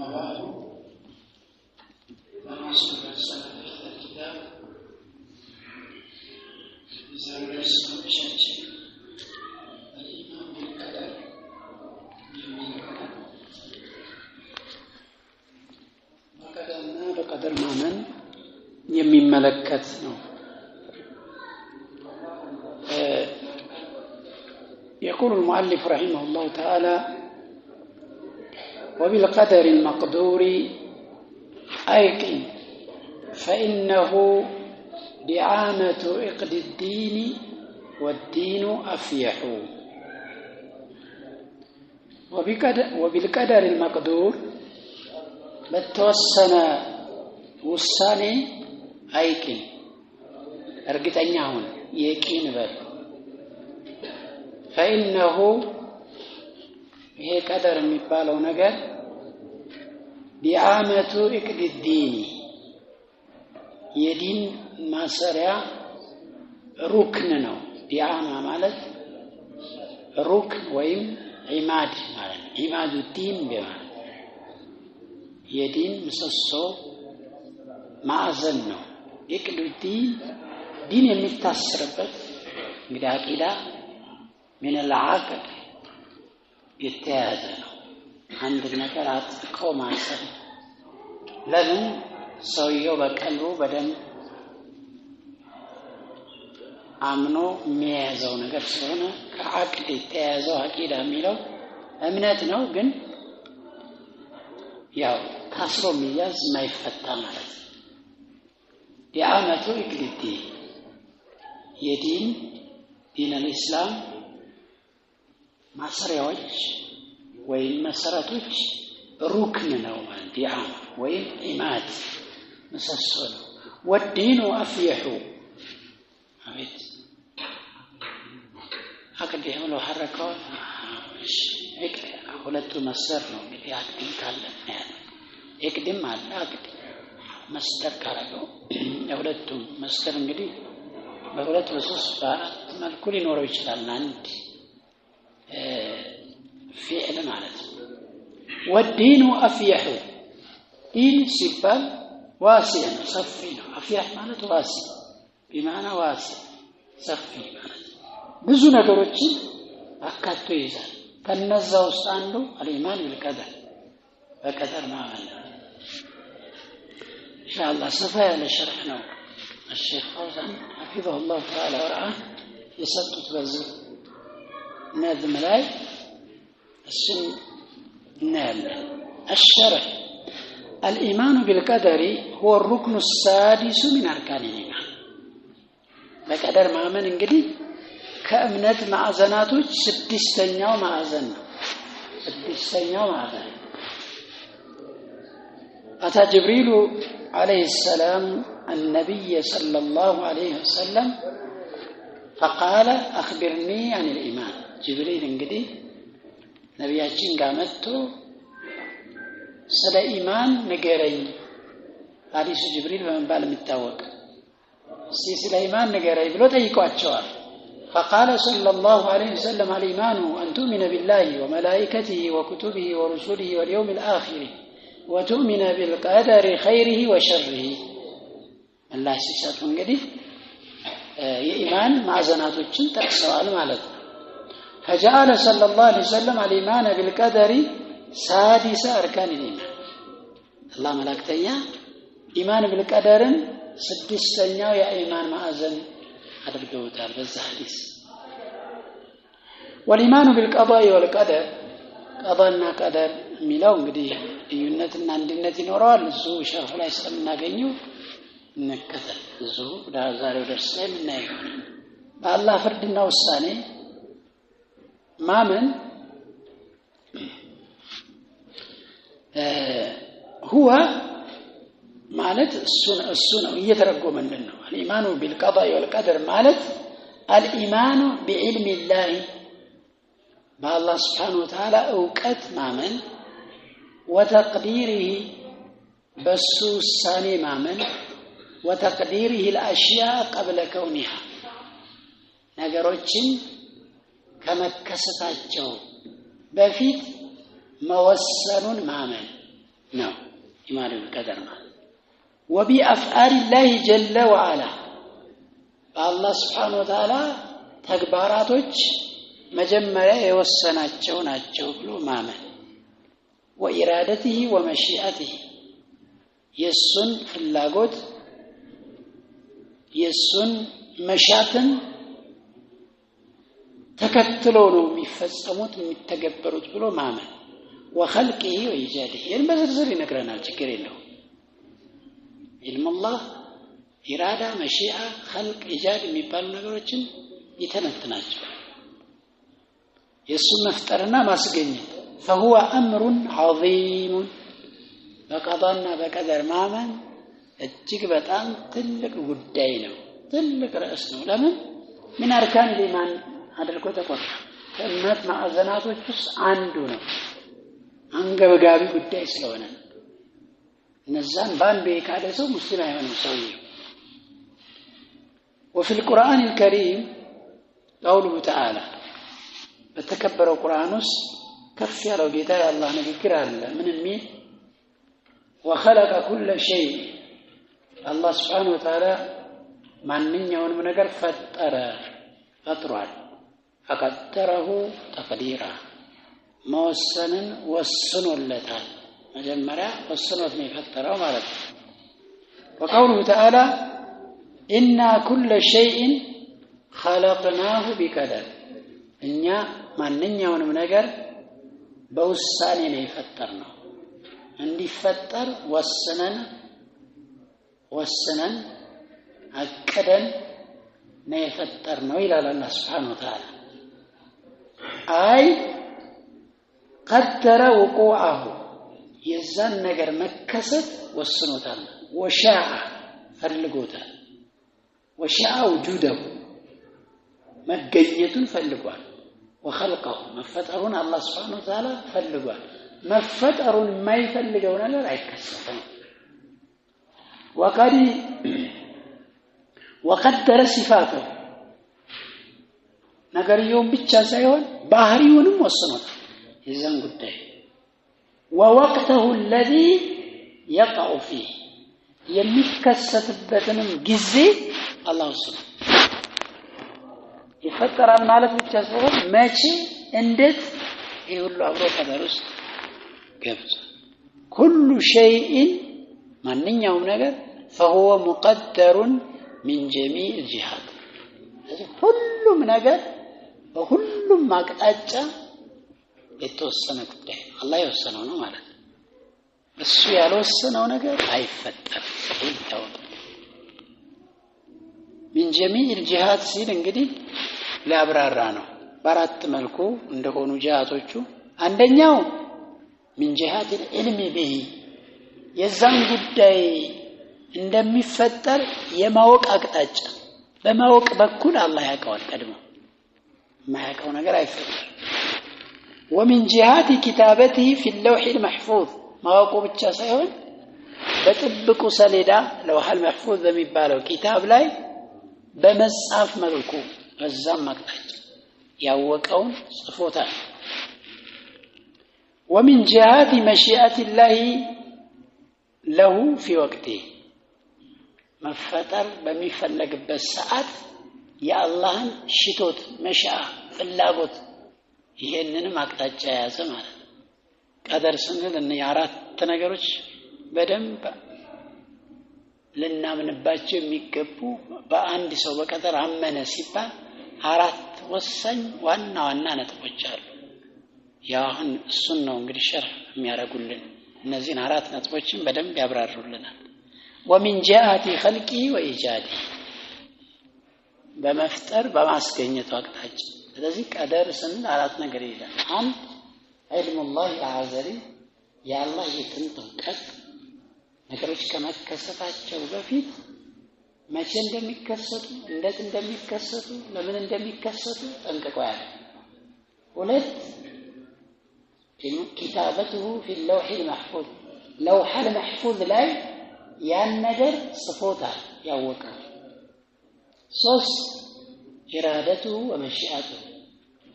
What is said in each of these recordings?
بعد فنواصل رسالة الكتاب بزاوية الإسلام بشكل الإيمان بالقدر በቀደርና በቀደር ማመን የሚመለከት ነው። يقول المؤلف رحمه الله تعالى وبالقدر المقدور أيقن فإنه دعامة عقد الدين والدين أفيح وبالقدر المقدور በተወሰነ ውሳኔ አይቅን እርግጠኛ ሁን የቂን በል فإنه ይሄ ቀደር የሚባለው ነገር ዲዓመቱ ኢቅድ الدين የዲን ማሰሪያ ሩክን ነው። ዲዓማ ማለት ሩክን ወይም ዒማድ ማለት ዒማዱ ዲን በማለት የዲን ምሰሶ ማዕዘን ነው። ኢቅዱ ዲን የሚታሰርበት እንግዲህ አቂዳ ምን العقد የተያዘ ነው። አንድ ነገር አጥቆ ማሰር ለምን ሰውየው በቀልቡ በደንብ አምኖ የሚያዘው ነገር ስለሆነ ከአቅድ የተያዘው አቂዳ የሚለው እምነት ነው። ግን ያው ታስሮ የሚያዝ የማይፈታ ማለት ነው። ዲዓመቱ ኢቅድ የዲን አልእስላም ማሰሪያዎች ወይም መሰረቶች ሩክን ነው ማለት ዲዓማ ወይም ኢማድ ምሰሶ ነው። ወዲኑ አፍየሑ አቤት አቅድ ብሎ ሐረከው ሁለቱ መስደር ነው እንግዲህ አቅድም ካለ ያለ ኢቅድም አለ አቅድ መስደር ካለው የሁለቱም መስደር እንግዲህ በሁለት በሶስት በአራት መልኩ ሊኖረው ይችላል አንድ ፊዕል ማለት ነው። ወዲኑ አፍየሑ ዲን ሲባል ዋሲዕ ነው ሰፊ ነው። አፍየሕ ማለት ዋሲዕ በማና ዋሲዕ ሰፊ ማለት ብዙ ነገሮችን አካቶ ይዛል። ከነዛ ውስጥ አንዱ አልኢማን ቢልቀደር በቀደር ማመን ነው። ኢንሻአላህ ሰፋ ያለ ሸርሕ ነው الشيخ فوزان حفظه الله تعالى ورعاه يسطت በዚህ نظم ላይ እሱን እናያለን። الشرح الإيمان بالقدر هو الركن السادس من أركان الإيمان በቀደር ማመን እንግዲህ ከእምነት ማዕዘናቶች ስድስተኛው ማዕዘን ነው። ስድስተኛው ማዕዘን أتى جبريل عليه السلام النبي صلى الله عليه وسلم فقال أخبرني عن الإيمان جبريل እንግዲህ ነብያችን ጋር መጥቶ ስለ ኢማን ንገረኝ ሐዲሱ ጅብሪል በመባል የሚታወቅ ስለ ኢማን ንገረኝ ብሎ ጠይቋቸዋል። فقال صلى الله عليه وسلم الإيمان أن تؤمن بالله وملائكته وكتبه ورسله واليوم الآخر وتؤمن بالقدر خيره وشره الله ሲሰጡ እንግዲህ የኢማን ማዕዘናቶችን ጠቅሰዋል ማለት ነው። فجعل صلى الله عليه وسلم الإيمان بالقدر سادس أركان الإيمان الله ملائكتኛ ኢማን بالقدرን ስድስተኛው የኢማን ማዕዘን አድርገውታል በዛ ሐዲስ። والإيمان بالقضاء والقدر ቀضاና ቀደር የሚለው እንግዲህ ልዩነትና አንድነት ይኖረዋል። እሱ ሸርፍ ላይ ስለምናገኘው እንከተል። እሱ ዛሬው ደርስ ላይ የምናየው በአላህ ፍርድና ውሳኔ ማመን هو ማለት እሱ ነው እየተረጎመልን ነው። الإيمان بالقضاء والقدر ማለት الإيمان بعلم الله بالله سبحانه وتعالى እውቀት ማመን وتقديره በሱ ውሳኔ ማመን وتقديره الأشياء قبل كونها ነገሮችን ከመከሰታቸው በፊት መወሰኑን ማመን ነው ኢማኑ ቢልቀደር ማለት وبأفعال الله جل وعلا الله سبحانه وتعالى ተግባራቶች መጀመሪያ የወሰናቸው ናቸው ብሎ ማመን وإرادته ومشيئته የሱን ፍላጎት የሱን መሻትን ተከትሎ ነው የሚፈጸሙት የሚተገበሩት ብሎ ማመን وخلقه وإيجاده ይህን በዝርዝር ይነግረናል ችግር የለውም علم الله إرادة مشيئة خلق إيجاد የሚባሉ ነገሮችን ይተነትናቸው የሱን መፍጠርና ማስገኘት فهو أمر عظيم በቀዳና በቀደር ማመን እጅግ በጣም ትልቅ ጉዳይ ነው ትልቅ ርዕስ ነው ለምን ምን አርካን الإيمان አድርጎ ተቆጠረ ከእምነት ማዕዘናቶች ውስጥ አንዱ ነው አንገብጋቢ ጉዳይ ስለሆነ እነዛን ባንዱ የካደ ሰው ሙስሊም አይሆንም ሰውዬው وفي القرآن الكريم قوله تعالى በተከበረው ቁርአን ውስጥ ከፍ ያለው ጌታ የአላህ ንግግር አለ ምን የሚል وخلق كل شيء الله سبحانه وتعالى ማንኛውንም ነገር ፈጥሯል فقدره تقديرا መወሰንን ወስኖለታል መጀመሪያ ወስኖት ነው የፈጠረው ማለት ነው وقوله تعالى إنا كل شيء خلقناه بقدر እኛ ማንኛውንም ነገር በውሳኔ ነው የፈጠርነው እንዲፈጠር ወስነን አቀደን ነው የፈጠርነው ይላል አላህ Subhanahu Wa Ta'ala አይ قدر وقوعه የዛን ነገር መከሰት ወስኖታል ወሻአ ፈልጎታል ወሻአ وجوده መገኘቱን ፈልጓል وخلقه መፈጠሩን አላህ Subhanahu Wa Ta'ala ፈልጓል መፈጠሩን የማይፈልገው ነገር አይከሰትም وقدر صفاته ነገርየውን ብቻ ሳይሆን ባህሪውንም ወስኖታል የዛን ጉዳይ ووقته الذي يقع فيه የሚከሰትበትንም ጊዜ አላህ ወስኗል ይፈጠራል ማለት ብቻ ሳይሆን መቼ እንዴት ይሁሉ አብሮ ቀደር ውስጥ ገብቶ كل شيء ማንኛውም ነገር فهو مقدر من جميع الجهات ሁሉም ነገር በሁሉም አቅጣጫ የተወሰነ ጉዳይ አላህ የወሰነው ነው ማለት ነው እሱ ያልወሰነው ነገር አይፈጠርም ይታወቅ من جميع الجهات ሲል እንግዲህ ለአብራራ ነው በአራት መልኩ እንደሆኑ ጂሃቶቹ አንደኛው من جهات العلم به የዛን ጉዳይ እንደሚፈጠር የማወቅ አቅጣጫ በማወቅ በኩል አላህ ያውቀዋል ቀድሞ ማያውቀው ነገር አይፈጠርም ومن جهات كتابته في اللوح المحفوظ ማወቁ ብቻ ሳይሆን በጥብቁ ሰሌዳ ለውህ المحفوظ በሚባለው ኪታብ ላይ በመጻፍ መልኩ በዛም አቅጣጫ ያወቀውን ጽፎታል ومن جهات مشيئة الله له في وقته መፈጠር በሚፈለግበት ሰዓት የአላህን ሽቶት መሻአ ፍላጎት ይሄንንም አቅጣጫ ያዘ ማለት ነው ቀደር ስንል እነ አራት ነገሮች በደንብ ልናምንባቸው የሚገቡ በአንድ ሰው በቀደር አመነ ሲባል አራት ወሳኝ ዋና ነጥቦች አሉ ያሁን እሱን ነው እንግዲህ ሸርህ የሚያረጉልን እነዚህን አራት ነጥቦችን በደንብ ያብራሩልናል ومن جهة خلقه وإيجاده በመፍጠር በማስገኘት አቅጣጫ ስለዚህ ቀደር ስንል አራት ነገር ይላል አንድ علم الله العزلي يا الله يتنطق ነገሮች ከመከሰታቸው በፊት መቼ እንደሚከሰቱ እንዴት እንደሚከሰቱ ለምን እንደሚከሰቱ ጠንቅቆ ያለ ሁለት كتابته في اللوح المحفوظ لوح المحفوظ ላይ ያን ነገር ጽፎታል ያወቀው ሶስት ኢራደቱ ወመሽአቱ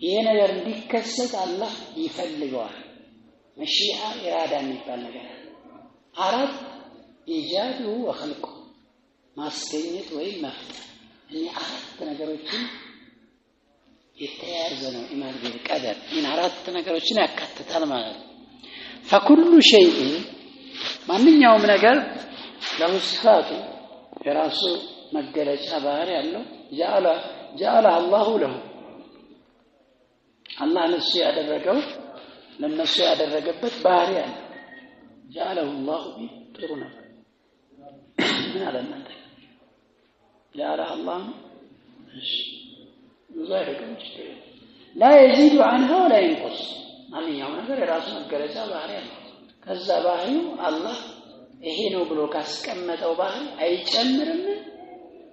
ይሄ ነገር እንዲከሰት አላህ ይፈልገዋል መሽአ ኢራዳ የሚባል ነገር አራት ኢጃዱ ወኸልቁ ማስገኘት ወይም መፍጠር እኔ አራት ነገሮችን የተያያዘ ነው ኢማን ቢልቀደር ይህን አራት ነገሮችን ያካትታል ማለት ነው فكل شيء ማንኛውም ነገር له صفات የራሱ መገለጫ ባህሪ ያለው جعل الله له አላህ ለሱ ያደረገው ለነሱ ያደረገበት ባህሪ አለ جعله الله ጥሩ ነው ምን አለና جعله الله እሺ لا يزيد عنها ولا ينقص ማንኛውም ነገር የራሱ መገለጫ ባህሪ አለ ከዛ ባህሪው አላህ ይሄ ነው ብሎ ካስቀመጠው ባህሪ አይጨምርም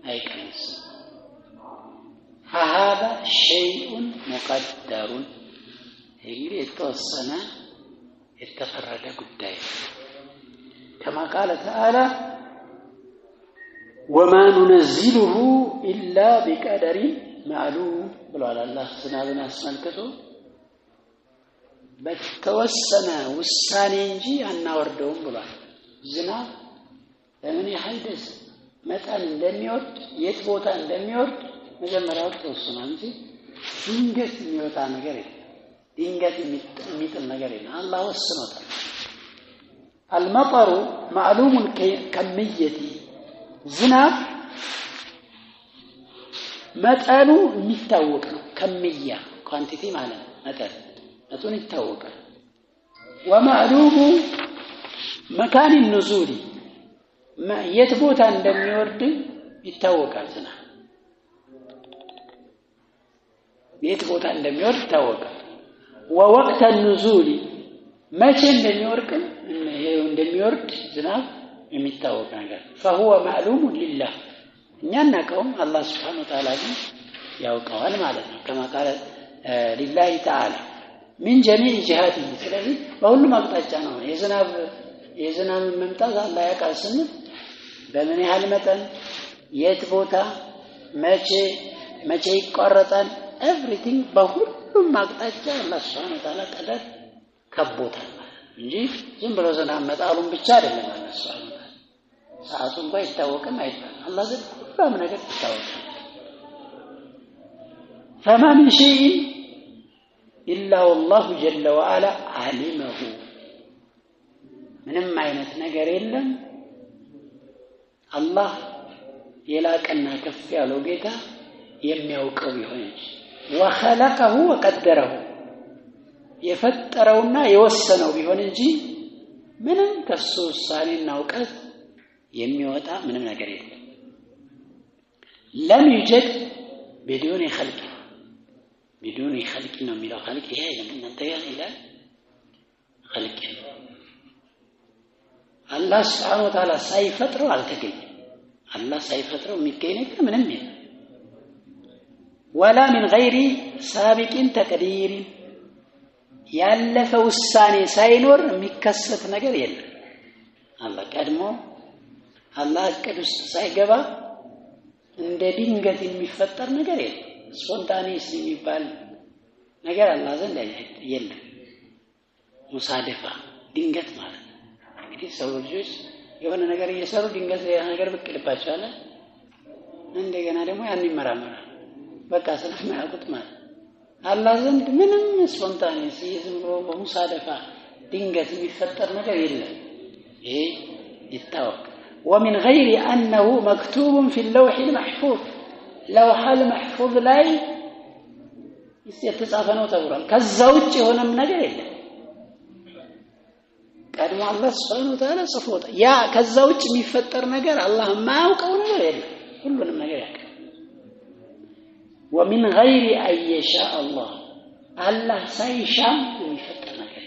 አይቀንስም هذا شيء مقدر እንግዲህ የተወሰነ የተፈረደ ጉዳይ كما قال تعالى وما ننزله إلا بقدر معلوم ብሏል አላህ ዝናብን አስመልክቶ በተወሰነ ውሳኔ እንጂ አናወርደውም ብሏል ዝናብ ለምን ያህል መጠን እንደሚወርድ የት ቦታ እንደሚወርድ መጀመሪያው ተወስኗል እንጂ ድንገት የሚወጣ ነገር የለም ድንገት የሚጥል ነገር የለም አላህ ወስኖታል المطر معلوم كمية ዝናብ መጠኑ የሚታወቅ ነው ከሚያ ኳንቲቲ ማለት ነው መጠኑ ይታወቃል ومعلوم مكان النزول የት ቦታ እንደሚወርድ ይታወቃል ዝናብ የት ቦታ እንደሚወርድ ይታወቃል ووقت النزول መቼ እንደሚወርድ ዝናብ የሚታወቅ ነገር فهو معلوم لله እኛ እናቀውም አላህ Subhanahu Wa Ta'ala ያውቀዋል ማለት ነው كما قال لله تعالى من جميع جهاته ስለዚህ በሁሉም አቅጣጫ ነው የዝናብ መምጣት አላህ ያውቃል ስንል በምን ያህል መጠን የት ቦታ መቼ ይቆረጣል everything በሁሉም አቅጣጫ አላህ Subhanahu Wa Ta'ala ቀደር ከቦታል እንጂ ዝም ብሎ ዝናብ መጣሉን ብቻ አይደለም አላህ Subhanahu Wa Ta'ala ሰዓቱን ባይታወቅም አይባል አላህ ዘንድ ሁሉም ነገር ይታወቃል فما من شيء إلا والله جل وعلا علمه ምንም አይነት ነገር የለም አላህ የላቀና ከፍ ያለው ጌታ የሚያውቀው ይሆን وخلقه وقدره የፈጠረውና የወሰነው ቢሆን እንጂ ምንም ከሱ ውሳኔና ዕውቀት የሚወጣ ምንም ነገር የለም لم يوجد بدون خلق بدون خلق ነው የሚለው خلق ይሄ እናንተ ይላል خلق አላህ Subhanahu Wa Ta'ala ሳይፈጥረው አልተገኘም አላህ ሳይፈጥረው የሚገኝ ነገር ምንም የለም ولا من غير سابق تقدير ያለፈ ውሳኔ ሳይኖር የሚከሰት ነገር የለም አላህ ቀድሞ አላህ ቅዱስ ሳይገባ እንደ ድንገት የሚፈጠር ነገር የለም ስፖንታኒየስ የሚባል ነገር አላህ ዘንድ የለም ሙሳደፋ ድንገት ማለት እንግዲህ ሰው ልጆች የሆነ ነገር እየሰሩ ድንገት ያ ነገር ብቅ ይልባቸዋል እንደገና ደግሞ ያን ይመራመራል በቃ ስለማያውቁት ማለት አላህ ዘንድ ምንም ስፖንታኒየስ ዝም ብሎ በሙሳደፋ ድንገት የሚፈጠር ነገር የለም ይሄ ይታወቅ ومن غير أنه مكتوب في اللوح المحفوظ لوح المحفوظ ላይ የተጻፈ ነው ተብሏል ከዛ ውጭ የሆነም ነገር የለም ቀድሞ አላህ Subhanahu Wa Ta'ala ጽፎታ ያ ከዛ ውጭ የሚፈጠር ነገር አላህ ማያውቀው ነገር የለም ሁሉንም ነገር ያውቃል ومن غير أن يشاء الله الله ሳይሻም የሚፈጠር ነገር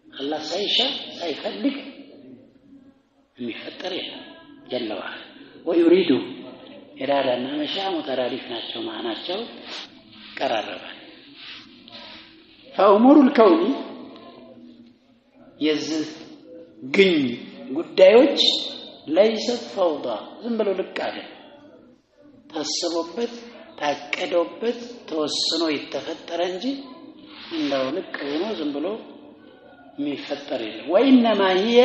الله ሳይሻም ሳይፈልግ የሚፈጠር የለም جل وعلا ويريد ኢራዳና መሻ ሙተራሪፍ ናቸው ማናቸው ቀራረባል فأمور الكون የዚህ ግን ጉዳዮች ليست فوضى ዝም ብሎ ልቅ አይደል ታስቦበት ታቀዶበት ተወስኖ የተፈጠረ እንጂ እንደው ልቅ ሆኖ ዝም ብሎ የሚፈጠር የለም ወኢነማ هي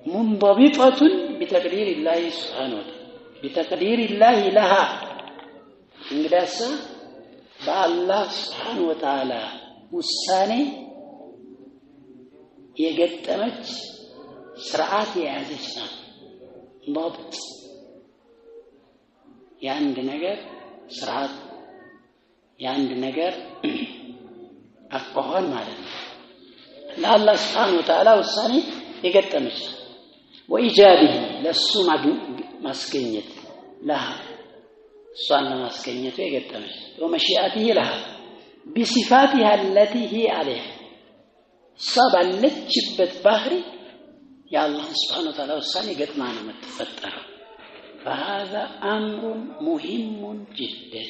منضبطة بتقدير الله سبحانه وتعالى بتقدير الله لها እንግዳስ በአላህ Subhanahu Wa Ta'ala ውሳኔ የገጠመች ስርዓት የያዘች ናት ضبط የአንድ ነገር ስርዓት የአንድ ነገር አቋም ማለት ነው ለአላህ Subhanahu Wa Ta'ala ውሳኔ የገጠመች ወኢጃቢህ ለሱ ማስገኘት لها እሷን ለማስገኘቱ የገጠመች ወመሺአቲህ لها بصفاتها التي هي عليها ሰባለችበት ባህሪ የአላህ Subhanahu Wa Ta'ala ውሳኔ ገጥማ ነው የምትፈጠረው فهذا أمر مهم جدا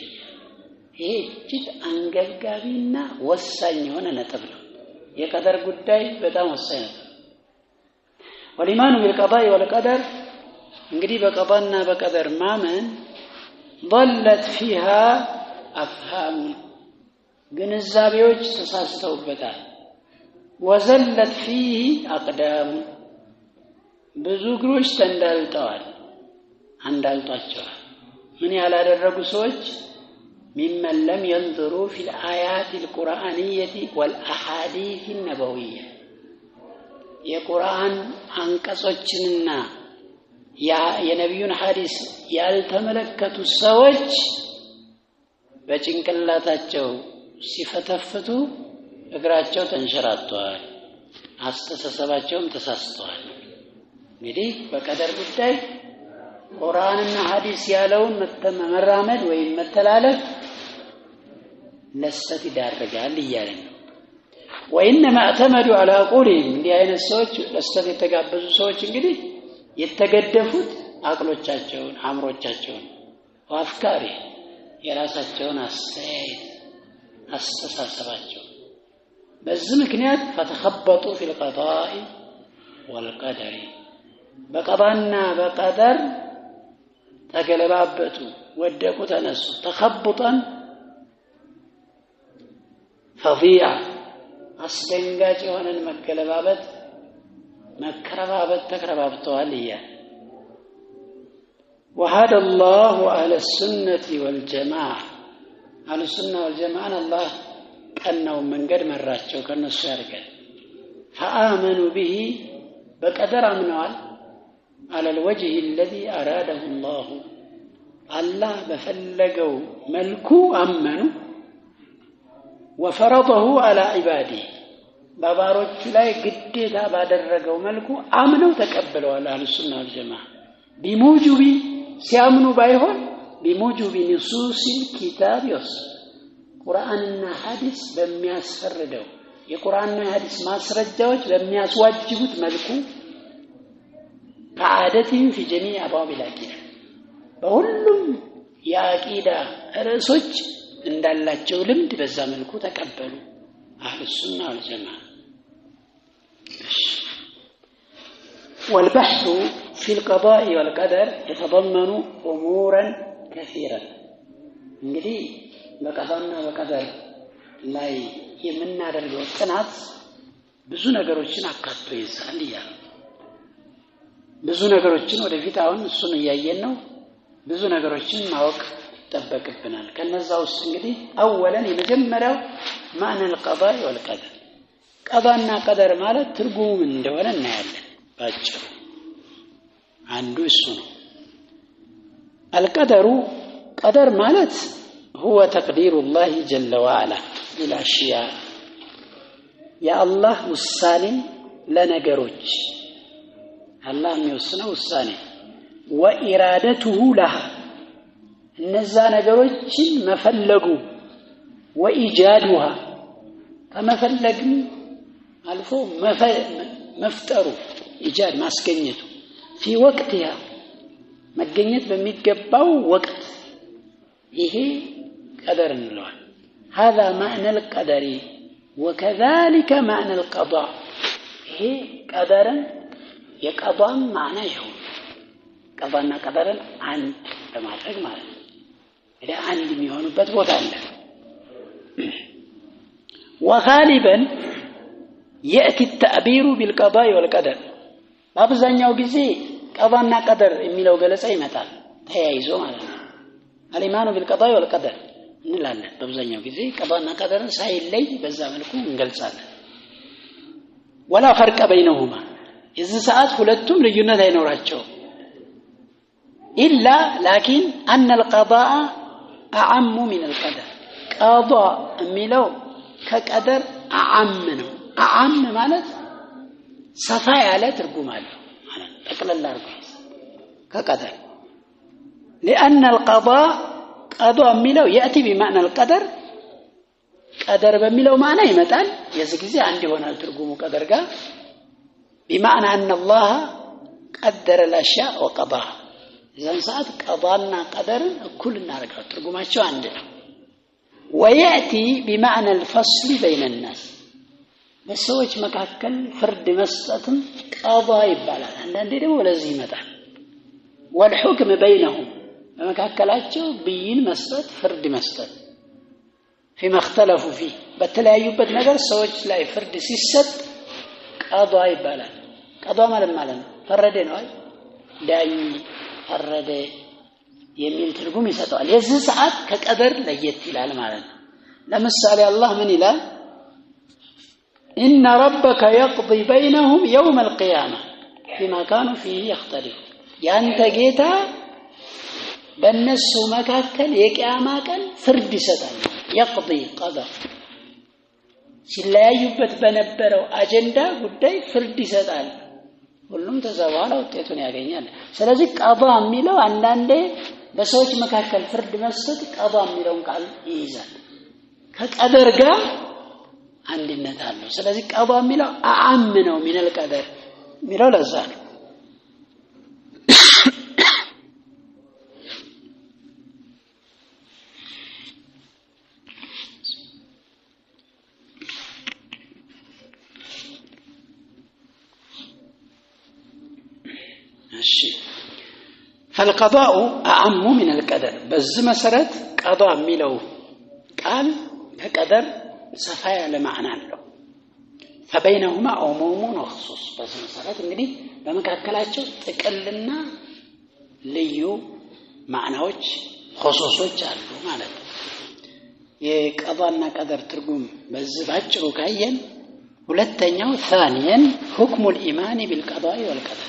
ይሄ እጅግ አንገብጋቢና ወሳኝ የሆነ ነጥብ ነው የቀደር ጉዳይ በጣም ወሳኝ ነው والإيمان بالقضاء والقدر እንግዲህ በቀዳና በቀደር ማመን ضلت فيها أفهام ግንዛቤዎች ተሳስተውበታል وزلت فيه أقدام ብዙ እግሮች ተንዳልጠዋል አንዳልጧቸዋል ምን ያላደረጉ ሰዎች ممن لم ينظروا في الآيات القرآنية والأحاديث النبوية የቁርአን አንቀጾችንና የነብዩን ሐዲስ ያልተመለከቱ ሰዎች በጭንቅላታቸው ሲፈተፍቱ እግራቸው ተንሸራቷል አስተሳሰባቸውም ተሳስተዋል እንግዲህ በቀደር ጉዳይ ቁርአንና ሐዲስ ያለውን መራመድ ወይም መተላለፍ ለስተት ይዳርጋል ይያለ ነው وإنما اعتمدوا على عقولهم እንዲህ አይነት ሰዎች ለስተት የተጋበዙ ሰዎች እንግዲህ የተገደፉት አቅሎቻቸውን አምሮቻቸውን ወአፍካሪ የራሳቸውን አስተሳሰባቸው በዚህ ምክንያት فتخبطوا في القضاء والقدر በቀዳና በቀደር ተገለባበጡ ወደቁ ተነሱ ተخبطا فظيعا አስደንጋጭ የሆነን መገለባበት መከረባበት ተከረባብተዋል ይያል وهذا الله على السنة والجماعة على السنة والجماعة الله ቀናው መንገድ መራቸው ከነሱ ያርጋል فآمنوا به በቀደር አምነዋል على الوجه الذي أراده الله الله بفلقوا ملكو أمنوا وفرضه على عباده باباروች ላይ ግዴታ ባደረገው መልኩ አምነው ተቀበለዋል አህሉ ሱና ወል ጀማዓ بموجب ሲያምኑ ባይሆን بموجب نصوص الكتاب ቁርአንና ሐዲስ በሚያስፈርደው የቁርአንና ሐዲስ ማስረጃዎች በሚያስዋጅቡት መልኩ ከዓደቲን في جميع أبواب العقيدة በሁሉም የአቂዳ ርዕሶች እንዳላቸው ልምድ በዛ መልኩ ተቀበሉ አህሉ ሱና ወል ጀማዓ والبحث في القضاء والقدر يتضمن أمورا كثيرة እንግዲህ በቀዳና በቀደር ላይ የምናደርገው ጥናት ብዙ ነገሮችን አካቶ ይዛል ይላል ብዙ ነገሮችን ወደፊት አሁን እሱን ያያየን ነው ብዙ ነገሮችን ማወቅ ተጠበቅብናል ከነዛ ውስጥ እንግዲህ አወለን የመጀመሪያው ማዕና القضاء والقدر ቀዳና ቀደር ማለት ትርጉሙ ምን እንደሆነ እናያለን ባጭሩ አንዱ እሱ ነው القدر قدر ማለት هو تقدير الله جل وعلا للاشياء يا الله ውሳኔ ለነገሮች አላህ የሚወስነው ውሳኔ وإرادته لها እነዛ ነገሮችን መፈለጉ وإيجادها ከመፈለግም አልፎ መፍጠሩ ኢጃድ ማስገኘቱ في وقتها መገኘት በሚገባው ወቅት ይሄ ቀደር እንለዋል هذا معنى القدر وكذلك معنى القضاء ይሄ ቀደርን የቀዳም ማዕና ይሁን ቀዳና ቀደርን አንድ ለማድረግ ማለት ነው እንግዲህ አንድ የሚሆኑበት ቦታ አለ وغالبا يأتي التعبير بالقضاء والقدر በአብዛኛው ጊዜ ቀዳና ቀደር የሚለው ገለጻ ይመጣል ተያይዞ ማለት ነው الإيمان بالقضاء والقدر እንላለን በአብዛኛው ጊዜ ቀዳና ቀደርን ሳይለይ በዛ መልኩ እንገልጻለን ولا فرق بينهما የዚህ ሰዓት ሁለቱም ልዩነት አይኖራቸው إلا لكن أن القضاء أعم من القدر قضاء የሚለው ከቀደር أعم ነው أعم ማለት ሰፋ ያለ ትርጉም አለው ማለት ጠቅለል አድርጎ ከቀደር لأن القضاء قضاء የሚለው يأتي بمعنى القدر قدر በሚለው ማዕና ይመጣል የዚህ ጊዜ አንድ ይሆናል ትርጉሙ ቀደር ጋር بمعنى أن الله قدر الأشياء وقضاها إذا ساعات قضانا قدر كل النار ترجماتشو عندنا ويأتي بمعنى الفصل بين الناس بسويش مكاكل فرد مسطتم قضاء يبالغ عندنا دي ولا زي متى والحكم بينهم مكاكلاتشو بين مسطت فرد مسطت فيما اختلفوا فيه بتلايوبت ነገር ሰዎች ላይ ፍርድ ሲሰጥ قضاء يبالغ قضاء ማለት ፈረደ ነው አይደል ዳይ ፈረደ የሚል ትርጉም ይሰጣል የዚህ ሰዓት ከቀደር ለየት ይላል ማለት ነው ለምሳሌ አላህ ምን ይላል إن ربك يقضي بينهم يوم القيامة فيما كانوا فيه يختلفون ያንተ ጌታ በእነሱ መካከል የቂያማ ቀን ፍርድ ይሰጣል يقضي قضاء ሲለያዩበት በነበረው አጀንዳ ጉዳይ ፍርድ ይሰጣል ሁሉም ተዛዋላ ውጤቱን ያገኛል ስለዚህ ቀዷ የሚለው አንዳንዴ በሰዎች መካከል ፍርድ መስጠት ቀዷ የሚለውን ቃል ይይዛል ከቀደር ጋር አንድነት አለው ስለዚህ ቀዷ የሚለው አዓም ነው ሚነል ቀደር የሚለው ለዛ ነው فالقضاء أعم من القدر بس مسرت قضاء ميلو قال كقدر سفايا لمعنى له فبينهما عموم وخصوص بس مسرت እንግዲህ በመካከላቸው ጥቅልና ልዩ ማዕናዎች خصوصዎች አሉ ማለት ነው የቀዳና ቀደር ትርጉም በዚህ ባጭሩ ካየን ሁለተኛው ثانيا حكم الإيمان بالقضاء والقدر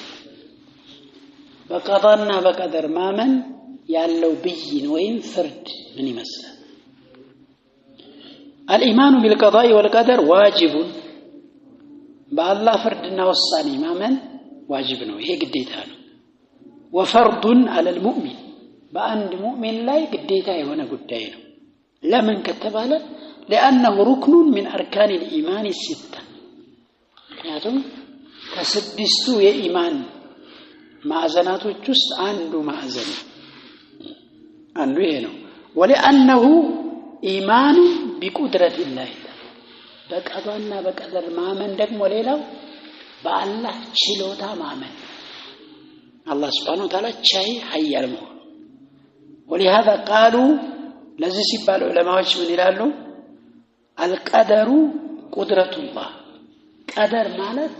በቀዳና በቀደር ማመን ያለው ብይን ወይም ፍርድ ምን ይመስላል الإيمان بالقضاء والقدر واجب بالله ፍርድና ውሳኔ ማመን ዋጅብ ነው ይሄ ግዴታ ነው وفرض على المؤمن በአንድ ሙእሚን ላይ ግዴታ የሆነ ጉዳይ ነው ለምን ከተባለ لأنه ركن من أركان الإيمان الستة ምክንያቱም ከስድስቱ የኢማን ማዕዘናቶች ውስጥ አንዱ ማዕዘን አንዱ ይሄ ነው ولأنه إيمان بقدرة الله በቀዷና በቀደር ማመን ደግሞ ሌላው በአላህ ችሎታ ማመን አላህ Subhanahu Wa Ta'ala ቻይ ኃያል መሆኑ ولهذا قالوا ለዚህ ሲባል ዑለማዎች ምን ይላሉ القدر قدرة الله ቀደር ማለት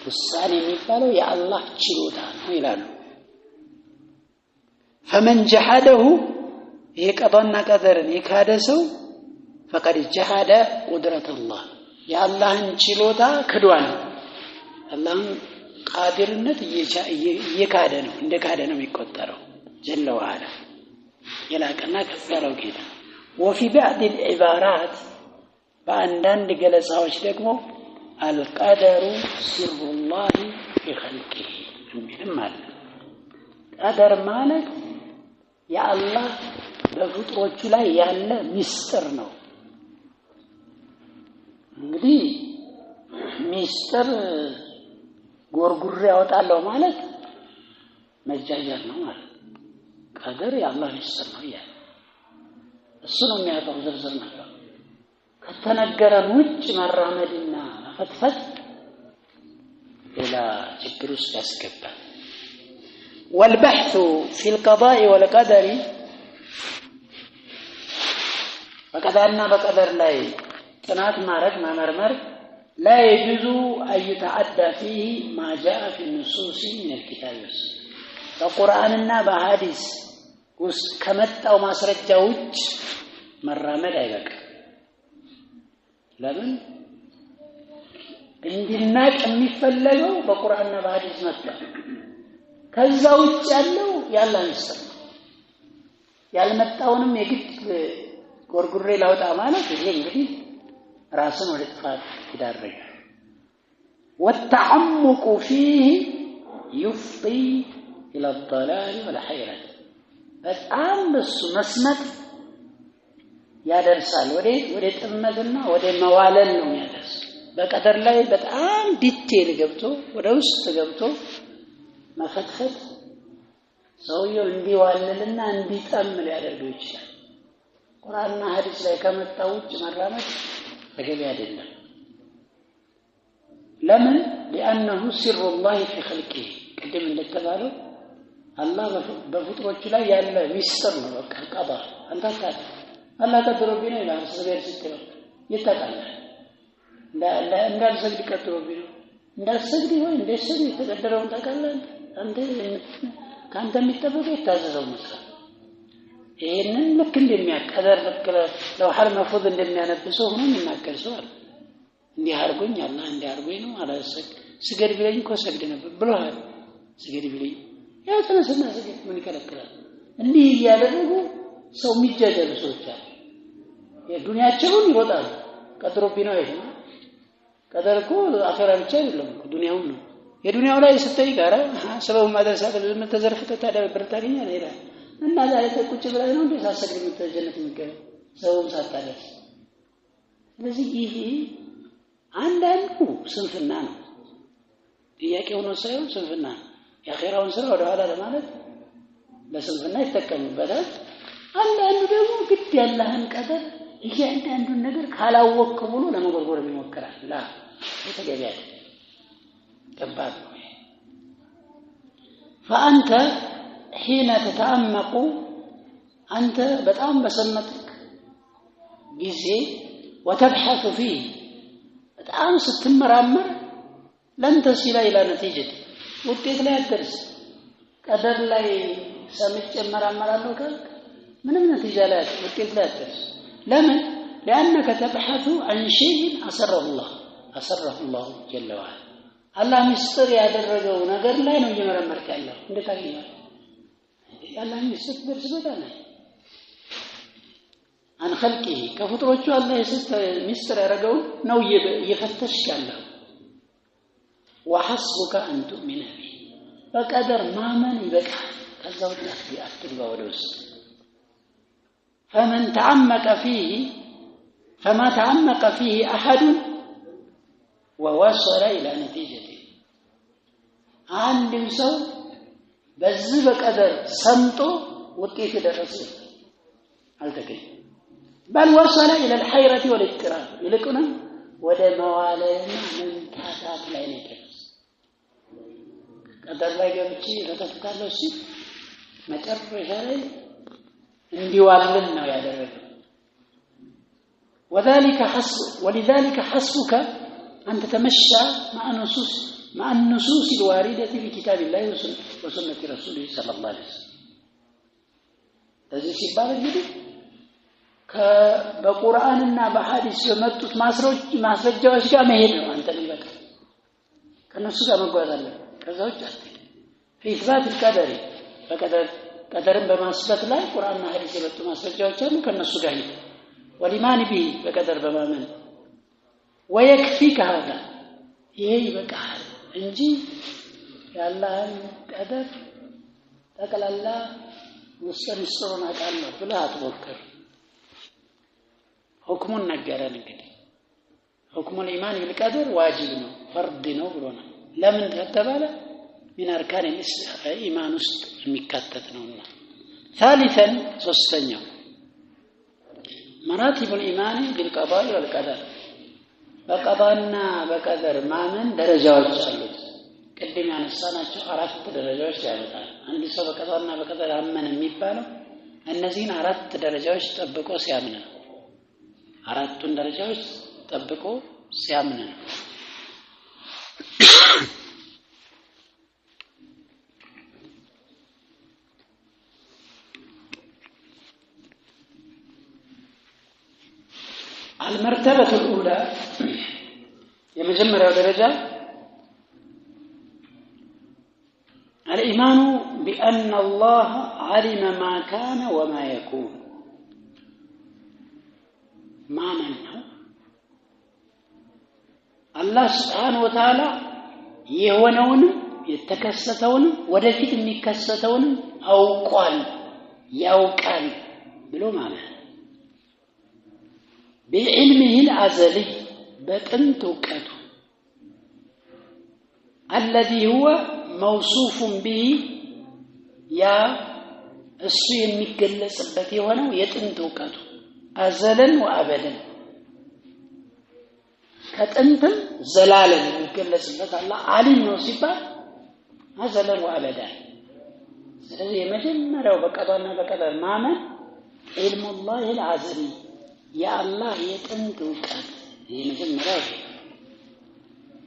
ውሳኔ የሚባለው የአላህ ችሎታ ነው ይላሉ فمن جحده يقضانا قدرن የካደ ሰው فقد جحد قدرة الله يا الله ችሎታ ክዷል አላህን ቃዲርነት እየካደ ነው እንደካደ ነው የሚቆጠረው جل وعلا የላቀና ከፈረው ጌታ وفي بعض العبارات በአንዳንድ ገለጻዎች ደግሞ القدر سر الله في خلقه ምንም ማለት ቀደር ማለት የአላህ በፍጥሮቹ ላይ ያለ ሚስጥር ነው እንግዲህ ሚስጥር ጎርጉሬ ያወጣለው ማለት መጃጃል ነው ማለት ቀደር የአላህ ሚስጥር ነው ያ እሱ ነው የሚያውቀው ዝርዝር ነገር ከተነገረን ውጭ መራመድና መፈትፈት ሌላ ችግር ውስጥ ያስገባል والبحث في القضاء والقدر በቀዳና በቀደር ላይ ጥናት ማድረግ መመርመር لا يجوز أن يتعدى فيه ما جاء في النصوص من الكتاب والسنة በቁርአንና በሐዲስ ውስጥ ከመጣው ማስረጃ ውጭ መራመድ አይበቃም ለምን እንዲናቅ የሚፈለገው በቁርአንና በሐዲስ መጣ ከዛ ውጭ ያለው ያላ ምስጢር ያልመጣውንም የግድ ጎርጉሬ ላውጣ ማለት ይሄ እንግዲህ ራስን ወደ ጥፋት ይዳረጋል والتعمق فيه يفضي إلى الضلال والحيرة በጣም እሱ መስመጥ ያደርሳል ወደ ጥመትና ወደ መዋለል ነው ያደርስ በቀደር ላይ በጣም ዲቴል ገብቶ ወደ ውስጥ ገብቶ መፈትፈት ሰውየው እንዲዋለልና እንዲጠም ሊያደርገው ይችላል ቁርአንና ሐዲስ ላይ ከመጣው ውጭ መራመድ ተገቢ አይደለም ለምን لانه سر الله في خلقه ቅድም እንደተባለው አላህ በፍጥሮቹ ላይ ያለ ሚስጥር ነው በቃ ቀባ አንተ ታዲያ አላህ ቀጥሮብኝ ነው ይላል ሰገር ስትለው ይተቃል እንዳልሰግድ ቀጥሮብኝ ነው እንዳልሰግድ ወይ እንደሰግድ የተቀደረውን ታውቃለህ አንተ ካንተ የሚጠበቀው የታዘዘው መስራት ይሄንን ልክ እንደሚያቀደር ለከለ ለውሐል መፍሩድ እንደሚያነብሰው ሆኖ የሚናገር ሰው አለ እንዲህ አርጎኝ አላህ እንዲህ አርጎኝ ነው አላሰግ ስገድ ቢለኝ እኮ ሰግድ ነበር ብሏል ስገድ ቢለኝ ያ ተነስና ስገድ ምን ይከለክላል እንዲህ ያደረጉ ሰው የሚጀጀሉ ሰዎች አሉ የዱንያቸውን ይወጣሉ ቀጥሮብኝ ነው ይሄ ቀደርኩ አኺራ ብቻ አይደለም ዱንያው ነው የዱንያው ላይ ስትይ ጋራ ሰበው ማድረስ አይደለም ተዘርፍተ ታደብር ታገኛለህ ይላል እና ዛሬ ቁጭ ብለህ ነው እንዴ ሳሰግድ የምትጀነት የሚገኝ ሰውም ሳታደርስ ስለዚህ ይሄ አንዳንዱ ስንፍና ነው ጥያቄው ነው ሳይሆን ስንፍና የአኺራውን ስራ ወደ ኋላ ለማለት ለስንፍና ይተከምበታል አንዳንዱ ደግሞ ግድ ያለህን ቀደር እያንዳንዱን ነገር ካላወቅ ብሎ ለመጎርጎር ይሞክራል ላ የተገቢ አይደል ከባድ ነው فأنت حين تتعمق أنت በጣም በሰመጥክ ጊዜ وتبحث فيه በጣም ስትመራመር لن تصل إلى نتيجة ውጤት ላይ አትደርስ ቀደር ላይ ሰምቼ እመራመራለሁ ካልክ ምንም ነቲጃ ላይ ውጤት ላይ አትደርስ ለምን لأنك تبحث عن شيء أسره الله جل وعلا الله ሚስጥር ያደረገው ነገር ላይ ነው እየመረመርክ ያለው እንዴት አገኘው الله ሚስጥር በርሰበታል عن خلقه ከፍጥሮቹ الله ሚስጥር ያደረገው ነው እየፈተሽክ ያለው وحسبك أن تؤمن به በቀደር ማመን ይበቃል ከዛው ታስ ያትልባ ወደውስ فما تعمق فيه أحد ووصل إلى نتيجته عندم سو በዚህ በቀደር ሰምጦ ውጤት ደረሰ አልተገኘ بل وصل إلى الحيرة والاضطراب ይልቁንም ወደ መዋለልና መንታታት ላይ ነው ቀደር ላይ ገብቼ ተተካለው ሲል መጨረሻ ላይ እንዲዋልን ነው ያደረገው ولذلك حسبك أن تتمشى مع النصوص الواردة في كتاب الله وسنة رسوله صلى الله عليه وسلم هذا ሲባል እንግዲህ በቁርአንና በሐዲስ የመጡት ማስረጃዎች ጋር መሄድ ነው አንተ ሊበቃ ከነሱ ጋር መጓዝ አለ ከዛው في إثبات القدر قدرن በማስበት ላይ ቁርአንና ሐዲስ የመጡ ማስረጃዎች አሉ ከነሱ ጋር ሄድ والإيمان به بقدر بمامن ويكفيك هذا ይሄ ይበቃል እንጂ ያላህን ቀደር ተቀላላ ወሰንስሩን አቃለው ብለህ አትሞክር ሁክሙን ነገረን እንግዲህ ሁክሙ الإيمان بالقدر واجب ነው ፈርድ ነው ብሎናል ለምን ተተባለ من أركان الإيمان ውስጥ የሚካተት ነውና ثالثا ሶስተኛው مراتب الإيمان بالقضاء والقدر በቀዳና በቀደር ማመን ደረጃዎች አሉት ቅድም ያነሳናቸው አራት ደረጃዎች ያሉታል አንድ ሰው በቀዳና በቀደር አመነ የሚባለው እነዚህን አራት ደረጃዎች ጠብቆ ሲያምን ነው አራቱን ደረጃዎች ጠብቆ ሲያምን ነው። المرتبة الأولى يمجمّر درجة الإيمان بأن الله علم ما كان وما يكون معنى أنه الله سبحانه وتعالى يهونون يتكستون ودفيت የሚከሰተውን አውቋል ያውቃል ብሎ ማለት بعلمه الأزلي بطنت وقته الذي هو موصوف به يا እሱ የሚገለጽበት የሆነው የጥንት ወቀቱ አዘለን ወአበደን ከጥንትም ዘላለም የሚገለጽበት አላህ ዓሊም ነው ሲባል አዘለን ወአበደን ስለዚህ የመጀመሪያው በቀዳና በቀደር ማመን علم الله الأزلي يا الله የጥንት ወቀት የመጀመሪያው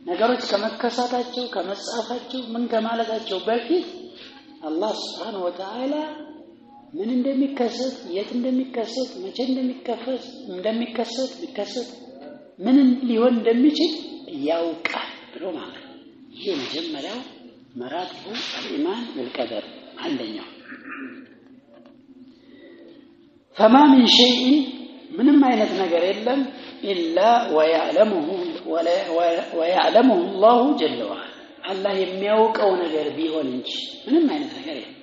ነገሮች ከመከሰታቸው ከመጻፋቸው ምን ከማለታቸው በፊት አላህ Subhanahu Wa Ta'ala ምን እንደሚከሰት የት እንደሚከሰት መቼ እንደሚከሰት ቢከሰት ምን ሊሆን እንደሚችል ያውቃል ብሎ ማለት ይሄ መጀመሪያው መራቲቡ الإيمان بالقدر አንደኛው فما من شيء ምንም አይነት ነገር የለም إلا ويعلمه الله جل وعلا الله የሚያውቀው ነገር ቢሆን እንጂ ምንም አይነት ነገር የለም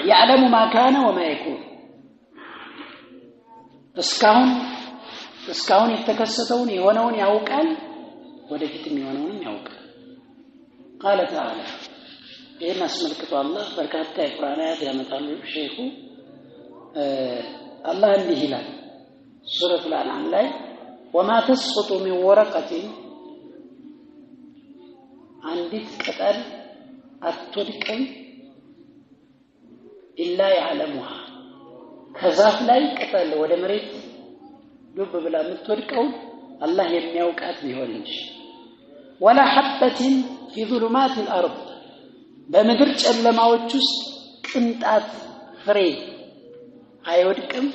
يعلم ما كان وما يكون እስካሁን የተከሰተውን የሆነውን ያውቃል ወደፊትም የሆነውን ያውቃል قال تعالى ይህን አስመልክቶ አላህ በርካታ የቁርአን አያት ያመጣሉ ሼኹ الله እንዲህ ይላል ሱረቱ አልአንዓም ላይ وما تسقط من ورقة አንዲት ቅጠል አትወድቅም إلا يعلمها ከዛፍ ላይ ቅጠል ወደ መሬት ዱብ ብላ የምትወድቀው አላህ የሚያውቃት ቢሆን እንጂ ولا حبة في ظلمات الأرض በምድር ጨለማዎች ውስጥ ቅንጣት ፍሬ አይወድቅም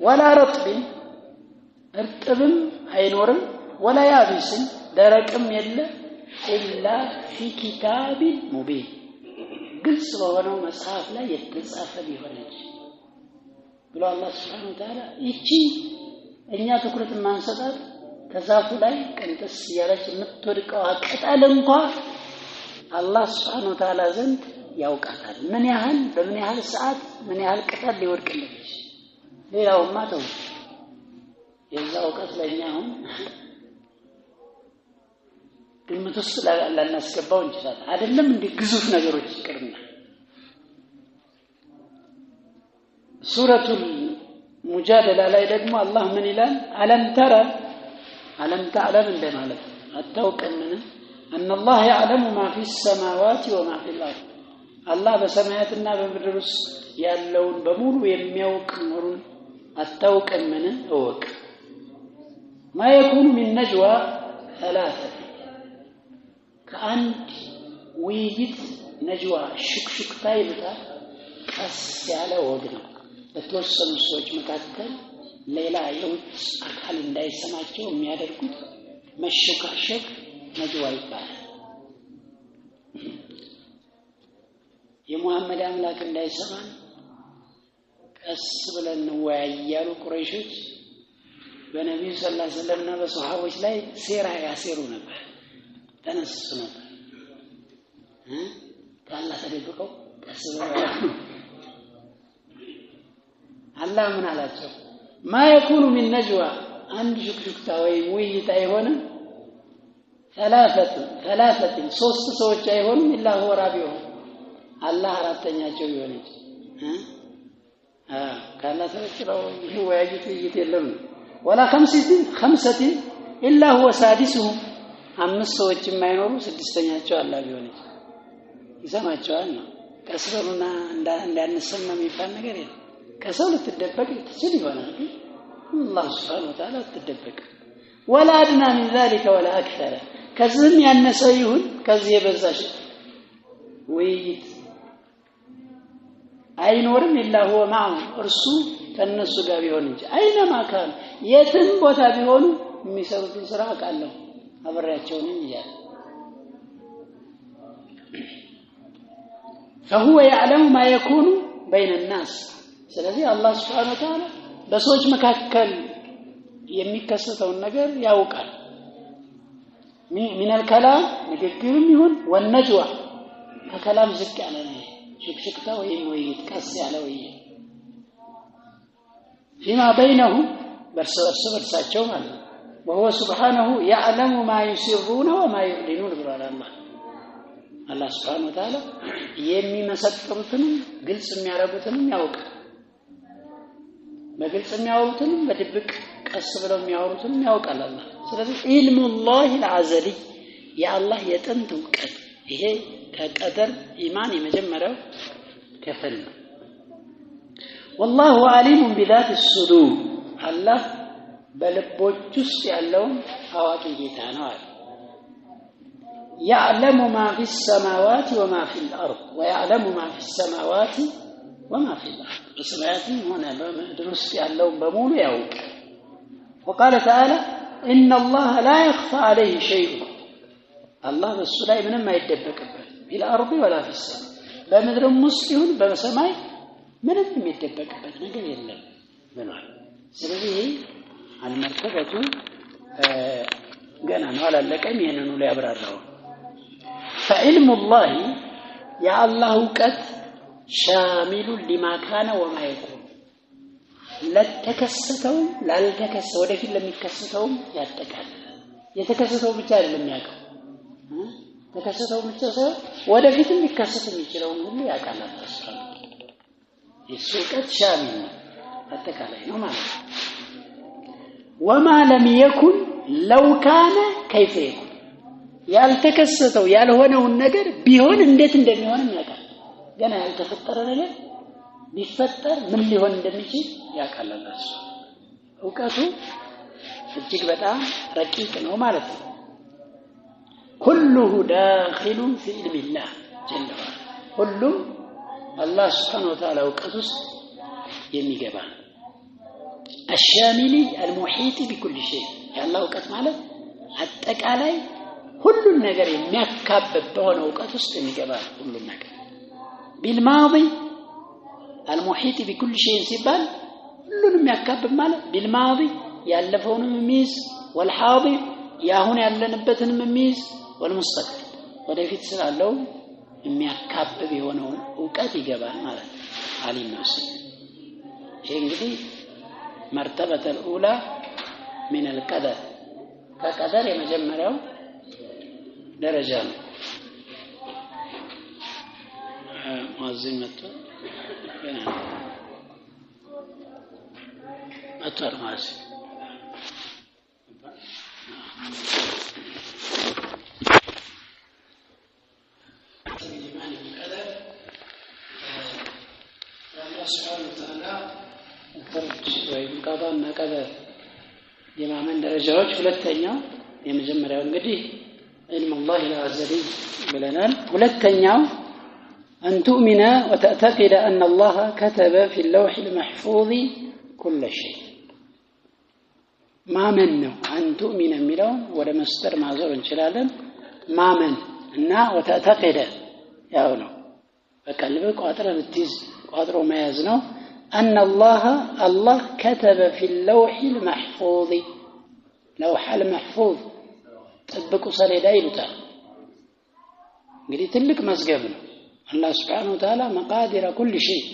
ولا رطب እርጥብም አይኖርም ولا يابس ደረቅም የለ إلا في كتاب مبين ግልጽ በሆነው መጽሐፍ ላይ የተጻፈ ቢሆን እንጂ ብሎ አላህ Subhanahu Wa Ta'ala እቺ እኛ ትኩረት ማንሰጣት ከዛፉ ላይ ቅንጥስ ያለች የምትወድቀው ቅጠል እንኳን አላህ Subhanahu Wa Ta'ala ዘንድ ያውቃታል ምን ያህል በምን ያህል ሰዓት ምን ያህል ቅጠል ሊወድቅልኝ ሌላውማ ተው የዛው ወቀት ለኛ አሁን ግምት ውስጥ ላናስገባው እንችላለን አይደለም እንደ ግዙፍ ነገሮች ይቀርና ሱረቱል ሙጃደላ ላይ ደግሞ አላህ ምን ይላል አለም ተዕለም እንደማለት አታውቅምን ان الله يعلم ما في السماوات وما في الارض الله በሰማያትና በምድር ውስጥ ያለውን በሙሉ የሚያውቅ ኑሩን አታውቅምን እወቅ ما يكون من نجوى ثلاثه ከአንድ ውይይት ነጅዋ ሽክሽክታ ይሉታል ቀስ ያለ ወግ ነው በተወሰኑ ሰዎች መካከል ሌላ የውጭ አካል እንዳይሰማቸው የሚያደርጉት መሽካሸክ ነጅዋ ይባላል የሙሐመድ አምላክ እንዳይሰማን ቀስ ብለን ነው ያያሉ ቁረይሾች በነብዩ ሰለላሁ ዐለይሂ ወሰለም እና በሱሐቦች ላይ ሴራ ያሴሩ ነበር ተነሱ ነበር ከአላህ ተደብቀው ቀስ ብለው አላህ ምን አላቸው ما يكون من نجوى አንድ ሽክሽክታ ወይ ውይይት አይሆንም ثلاثه ሶስት ሰዎች አይሆንም ኢላ هو رابعه አላህ አራተኛቸው ይሆናል ካላህ ተረክረው ይወያዩት የለም ولا خمسه الا هو سادسهم አምስት ሰዎች የማይኖሩ ስድስተኛቸው አላህ ቢሆን ይሰማቸዋል ነው ቀስበሩና እንዳንሰማ የሚባል ነገር የለም ከሰው ልትደበቅ ትችል ይሆናል الله سبحانه وتعالى تدبك ولا أدنى من ذلك ولا أكثر كزم ينسيهن كزي بزاش ويت አይኖርም إلا هو معهم እርሱ ከነሱ ጋር ቢሆን እንጂ አይነማ ካን የትም ቦታ ቢሆኑ የሚሰሩትን ስራ አቃለው አብራቸው ነኝ ይላል فهو يعلم ما يكون بين الناس ስለዚህ አላህ Subhanahu Wa Ta'ala በሰዎች መካከል የሚከሰተውን ነገር ያውቃል من الكلام ንግግርም ይሁን والنجوى ከከላም ዝቅ ያለ ነው ሽክሽክታ ወይም ወይት ቀስ ያለ ወይ فيما بينهم برساቸው ማለት وهو سبحانه يعلم ما يسرون وما يعلنون ብሏል አላህ Subhanahu Wa Ta'ala የሚመሰክሩትን ግልጽ የሚያረጉትን ያውቃል በግልጽ የሚያወሩትን በድብቅ ቀስ ብለው የሚያወሩትን ያውቃል አላህ ስለዚህ ኢልሙላህ العزلي የአላህ የጥንት ዕውቀት ይሄ ከቀደር ኢማን የመጀመሪያው ክፍል ነው والله عليم بذات الصدور الله በልቦች ውስጥ ያለውን አዋቂ ጌታ ነው يعلم ما في السماوات وما في الأرض ويعلم ما في السماوات وما في الأرض السماوات هنا درس ያለውን በሙሉ ያውቅ وقال تعالى إن الله لا يخفى عليه شيء الله በሱ ላይ ምንም አይደበቅበት في الأرض ولا في السماء በምድርም ውስጥ ይሁን በሰማይ ምንም የሚደበቅበት ነገር የለም ብሏል ስለዚህ አልመርከበቱ ገና ነው አላለቀም ይሄንን ነው ያብራራው فعلم الله يا الله وقت شامل لما كان وما يكون لا تكسته لا تكسته ወደፊት ለሚከሰተው ያጠቃል የተከሰተው ብቻ አይደለም ያቀው ተከሰተው ብቻ ሳይሆን ወደፊት ሊከሰት የሚችለው ሁሉ ያቃል አስተሳሰብ የሱቀት ሻሚል አጠቃላይ ነው ማለት وما لم يكن لو كان كيف يكون ያልተከሰተው ያልሆነው ነገር ቢሆን እንዴት እንደሚሆን ያቃል ገና ያልተፈጠረ ነገር ቢፈጠር ምን ሊሆን እንደሚችል ያቃል አላህ ዕውቀቱ እጅግ በጣም ረቂቅ ነው ማለት ነው كله داخل في علم الله جل وعلا كله الله سبحانه وتعالى وقتس የሚገባ الشامل المحيط بكل شيء يا الله وقت ማለት አጠቃላይ ሁሉን ነገር የሚያካብብ በሆነ ወቀት ውስጥ የሚገባ ሁሉን ነገር بالماضي المحيط بكل شيء ሲባል ሁሉን የሚያካብብ ማለት بالماضي ያለፈውንም የሚይዝ والحاضر ያሁን ያለንበትንም የሚይዝ والمستقبل ወደፊት ስላለው የሚያካብብ የሆነው ዕውቀት ይገባል ማለት ዓሊም ነው ይሄ እንግዲህ مرتبه الاولى من القدر ከቀደር የመጀመሪያው ደረጃ ነው ማዝመቱ ገና አጥር ማስ ወይም ቀደር የማመን ደረጃዎች ሁለተኛው የመጀመሪያው እንግዲህ علم الله العزلي بلنال ولتنياو أن تؤمن وتعتقد أن الله كتب في اللوح المحفوظ كل شيء ما منه أن تؤمن ملون ولا مستر معذور انشلالا ما من إنه وتعتقد يا أولو فكلبك وأترى بالتيز وأترى ما يزنو أن الله كتب في اللوح المحفوظ لوح المحفوظ تطبقوا ሰሌዳ ይሉታል እንግዲህ ትልቅ መዝገብ ነው አላህ Subhanahu Wa Ta'ala መቃዲር كل شيء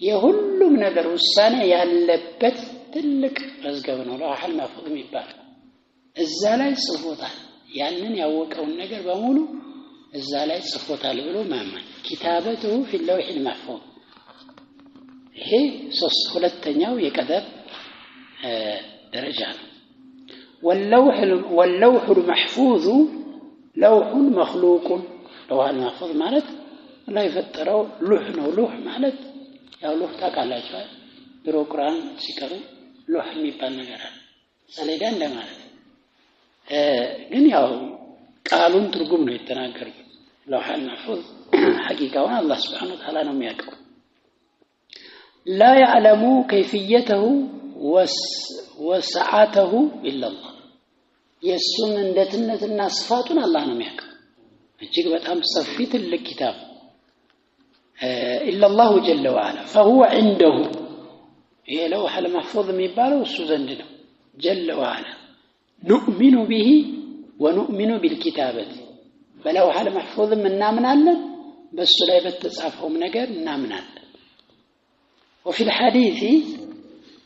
የሁሉም ነገር ውሳኔ ያለበት ትልቅ መዝገብ ነው ለውሐል ማህፉዝ የሚባል እዛ ላይ ጽፎታል ያንን ያወቀውን ነገር በሙሉ እዛ ላይ ጽፎታል ብሎ ማመን كتابته في اللوح المحفوظ ይሄ ሁለተኛው የቀደር ደረጃ ነው واللوح المحفوظ لوح مخلوق لوح المحفوظ ማለት الله يفطروا لوح ነው لوح ማለት ያው لوح ታውቃላችሁ ድሮ ቁርአን ሲቀሩ ሎህ የሚባል ነገር አለ ሰሌዳ እንደማለት ግን ያው ቃሉን ትርጉም ነው የተናገሩት ለውሐል መሕፉዝ ሐቂቃውን አላህ Subhanahu Wa Ta'ala ነው የሚያውቀው لا يعلم كيفيته وسعته إلا الله የሱን እንደትነትና ስፋቱን አላህ ነው የሚያውቀው እጅግ በጣም ሰፊ ትልቅ ኪታብ إلا الله جل وعلا فهو عنده ይሄ ለውሐል መሕፉዝ የሚባለው እሱ ዘንድ ነው جل وعلا نؤمن به ونؤمن بالكتابة በለውሐል መሕፉዝ እናምናለን በሱ ላይ በተጻፈው ነገር እናምናለን وفي الحديث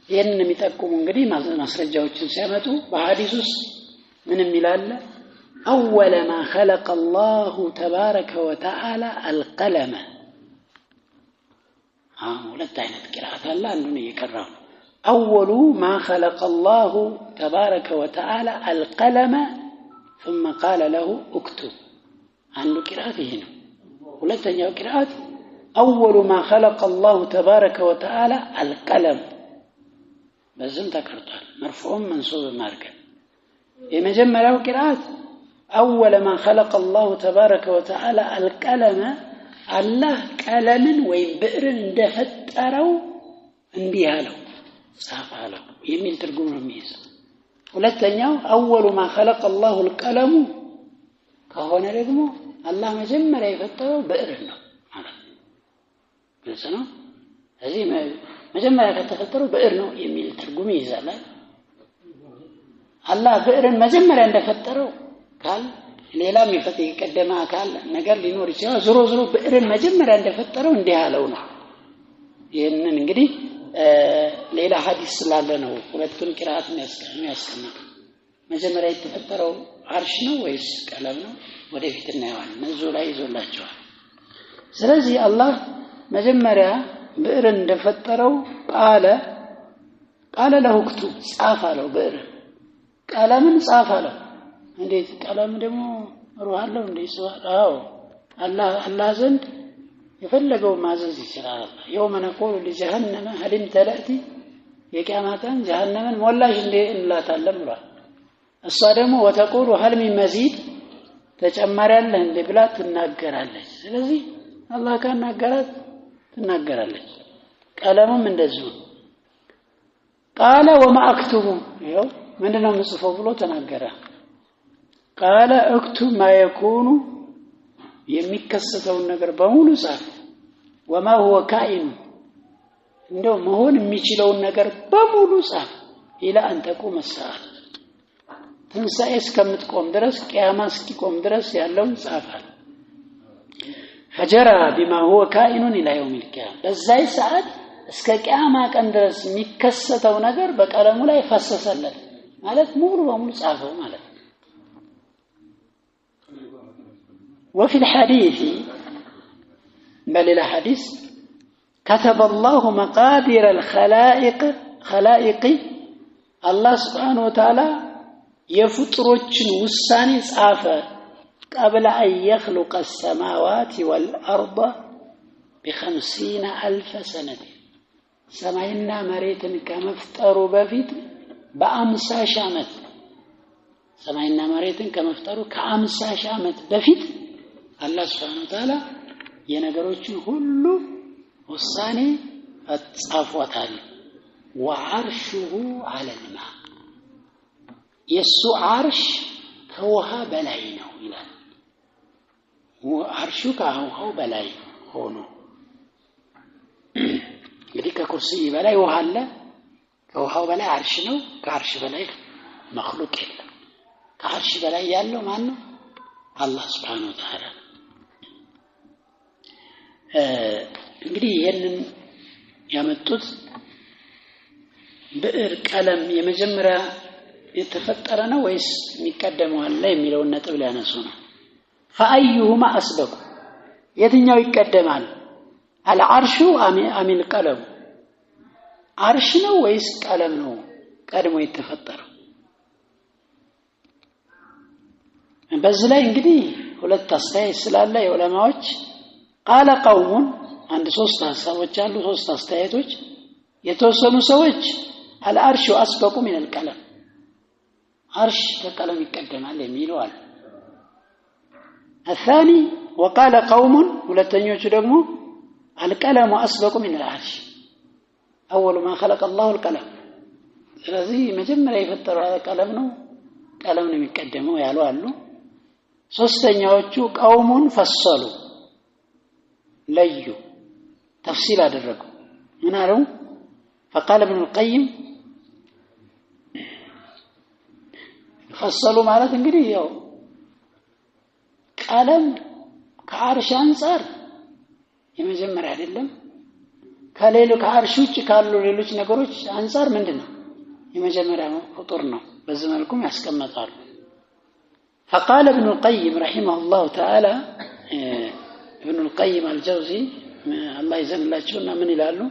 ይሄንን የሚጠቁሙ እንግዲህ ማስረጃዎችን ሲያመጡ በሐዲስ ውስጥ ምንም ይላል أول ما خلق الله تبارك وتعالى القلم ሁለት አይነት ቅራአት አለ አንዱን እየቀራው أول ما خلق الله تبارك وتعالى القلم ثم قال له اكتب አንዱ ቅራአት ይሄ ነው ሁለተኛው ቅራአት أول ما خلق الله تبارك وتعالى القلم بزم تكررتال مرفوع منصوب ماركه የመጀመሪያው ቅራአት أول ما خلق الله تبارك وتعالى القلم الله ቀለምን ወይ ብዕርን እንደፈጠረው እንዲህ አለው ጻፍ አለው የሚል ትርጉም ነው የሚይዘው ሁለተኛው أول ما خلق الله القلم ከሆነ ደግሞ አላህ መጀመሪያ የፈጠረው ብዕርን ነው ማለት ነው ግልጽ ነው እዚህ መጀመሪያ ከተፈጠረው ብዕር ነው የሚል ትርጉም ይይዛል አላህ ብዕርን መጀመሪያ እንደፈጠረው ካል ሌላም የቀደመ አካል ነገር ሊኖር ይችላል ዞሮ ዞሮ ብዕርን መጀመሪያ እንደፈጠረው እንዲህ አለው ነው ይሄንን እንግዲህ ሌላ ሐዲስ ስላለ ነው ሁለቱን ቅራአት የሚያስቀምጥ መጀመሪያ የተፈጠረው አርሽ ነው ወይስ ቀለም ነው ወደፊት እናየዋለን ነዙ ላይ ይዞላቸዋል ስለዚህ አላህ መጀመሪያ ብዕርን እንደፈጠረው ቃለ له اكتب ጻፍ አለው ብዕር ቀለምን ጻፍ አለው እንዴት ቀለም ደግሞ ሩህ አለው እንዴ አዎ አላህ ዘንድ የፈለገው ማዘዝ ይችላል يوم نقول لجهنم هل امتلأت የቂያማን ጀሃነምን ሞላሽ እንዴ እንላታለን ብሏል እሷ ደግሞ ወተቁሉ هل من مزيد ተጨማሪ አለ እንዴ ብላ ትናገራለች ስለዚህ አላህ ካናገራት ትናገራለች ቀለሙም እንደዚሁ ቃለ وما اكتب ይኸው ምንድነው ምጽፈው ብሎ ተናገረ ቃለ اكتب ما يكون የሚከሰተው ነገር በሙሉ ጻፍ وما هو كائن እንደው መሆን የሚችለው ነገር በሙሉ ጻፍ ኢላ أن تقوم الساعة ትንሣኤ እስከምትቆም ድረስ ቂያማ እስኪቆም ድረስ ያለውን ጻፋል فجرى بما هو كائن الى يوم القيامه በዛይ ሰዓት እስከ ቂያማ ቀን ድረስ የሚከሰተው ነገር በቀለሙ ላይ ፈሰሰለት ማለት ሙሉ በሙሉ ጻፈው ማለት وفي الحديث بل الحديث كتب الله مقادير الخلائق الله سبحانه وتعالى የፍጥሮችን ውሳኔ ጻፈ قبل أن يخلق السماوات والأرض ب50,000 سنة سماينا مريتن كمفتروا بفيت ب50 ዓመት سماينا مريتن كمفتروا ك50 ዓመት በፊት الله سبحانه وتعالى የነገሮችን ሁሉ ውሳኔ ጻፏታል وعرشه على الماء የሱ አርሽ ከውሃ በላይ ነው ይላል አርሹ ከውሃው በላይ ሆኖ እንግዲህ ከኩርሲይ በላይ ውሃ አለ ከውሃው በላይ አርሽ ነው ከአርሽ በላይ مخلوق የለም ከአርሽ በላይ ያለው ማን ነው አላህ Subhanahu Wa Ta'ala እንግዲህ ይሄንን ያመጡት ብዕር ቀለም የመጀመሪያ የተፈጠረ ነው ወይስ የሚቀደመው አለ የሚለው ነጥብ ሊያነሱ ነው فايهما اسبق የትኛው ይቀደማል العرش ام القلم አርሽ ነው ወይስ ቀለም ነው ቀድሞ የተፈጠረው በዚህ ላይ እንግዲህ ሁለት አስተያየት ስላለ የዑለማዎች قال قوم አንድ ሶስት ሐሳቦች አሉ ሶስት አስተያየቶች የተወሰኑ ሰዎች العرش أسبق من القلم عرش كقلم يقدمال የሚለው አለ الثاني وقال قوم ሁለተኞቹ ደግሞ القلم أسبق من العرش أول ما خلق الله القلم ስለዚህ መጀመሪያ የፈጠረው ቀለም ነው ቀለም ነው የሚቀደመው ያሉ አሉ ሶስተኛዎቹ ቀውሙን ፈሰሉ ለዩ ተፍሲል አደረጉ ምን አሉ فقال ابن القيم ፈሰሉ ማለት እንግዲህ ያው ቀለም ከአርሽ አንፃር የመጀመሪያ አይደለም ከሌሎች ከአርሽ ውጭ ካሉ ሌሎች ነገሮች አንፃር ምንድነው የመጀመሪያ ፍጡር ነው በዚህ መልኩ ያስቀምጣሉ فقال ابن القيم رحمه الله تعالى ابن القيم الجوزي الله يجزاهنا من يلالو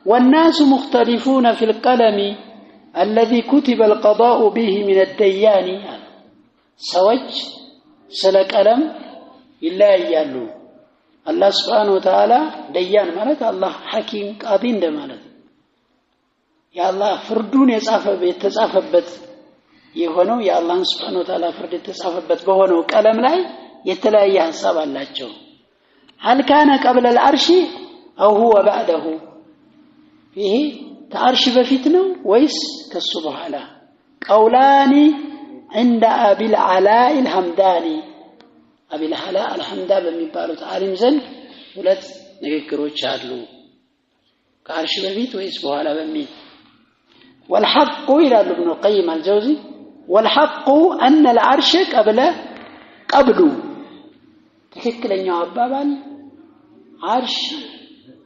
والناس مختلفون في القلم الذي كتب القضاء به من الديان سوج سلا قلم إلا يالو الله سبحانه وتعالى ديان ማለት الله حكيم قاضي እንደማለት ያ አላህ ፍርዱን የተጻፈበት የሆነው ያ አላህ Subhanahu Wa Ta'ala ፍርድ የተጻፈበት በሆነው ቀለም ላይ የተለያየ ሐሳብ አላቸው هل كان قبل العرش او هو بعده ይሄ ከአርሽ በፊት ነው ወይስ ከሱ በኋላ ቀውላኒ عند ابي العلاء الحمداني ابي العلاء الحمداني በሚባሉት ዓሊም ዘንድ ሁለት ንግግሮች አሉ ከአርሽ በፊት ወይስ በኋላ በሚል والحق إلى ابن القيم الجوزي والحق أن العرش قبل ትክክለኛው አባባል عرش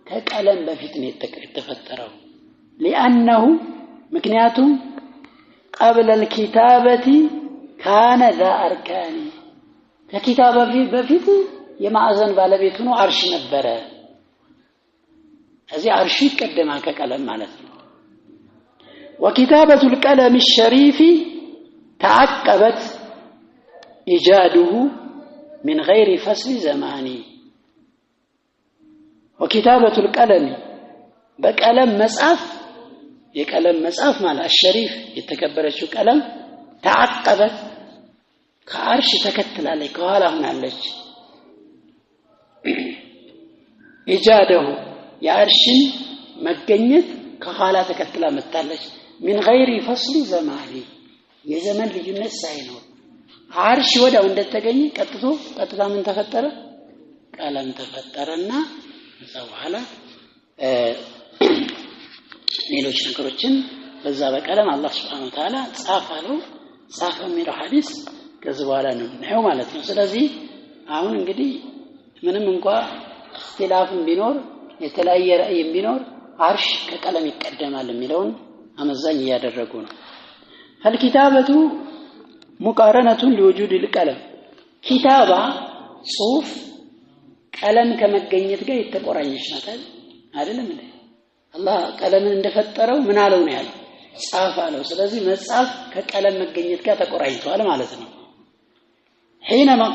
ከቀለም በፊት ነው የተፈጠረው لأنه ምክንያቱም قبل الكتابة كان ذا أركان ከኪታባ በፊት የማዕዘን ባለቤት ሆኖ عرش ነበረ እዚህ عرش ይቀደማል ከቀለም ማለት ነው وكتابة القلم الشريف تعقبت إيجاده من غير فصل زماني وكتابة القلم بقلم مصحف يقلم مصحف مال الشريف يتكبرچو قلم تعقبت كعرش تكتلالي كኋላ ሆናለች إيجاده የአርሽን መገኘት ከኋላ ተከትላ መጣለች من غير فصل زماني የዘመን ልዩነት ሳይኖር عرش ወዳው እንደተገኘ ቀጥታ ምን ተፈጠረ ቀለም ተፈጠረና በኋላ ሌሎች ነገሮችን በዛ በቀለም አላህ Subhanahu Wa Ta'ala ጻፈ የሚለው ሐዲስ ከዚህ በኋላ ነው ማለት ነው ስለዚህ አሁን እንግዲህ ምንም እንኳን እክትላፍም ቢኖር የተለያየ ራእይም ቢኖር عرش ከቀለም ይቀደማል የሚለውን አመዛኝ ያደረጉ ነው فالكتابة مقارنة لوجود القلم كتابة صوف قلم ከመገኘት ጋር የተቆራኘች ናት አይደለም እንዴ አላህ ቀለምን እንደፈጠረው ምን አለው ነው ያለው ጻፍ አለው ስለዚህ መጻፍ ከቀለም መገኘት ጋር ተቆራኝቷል ማለት ነው حينما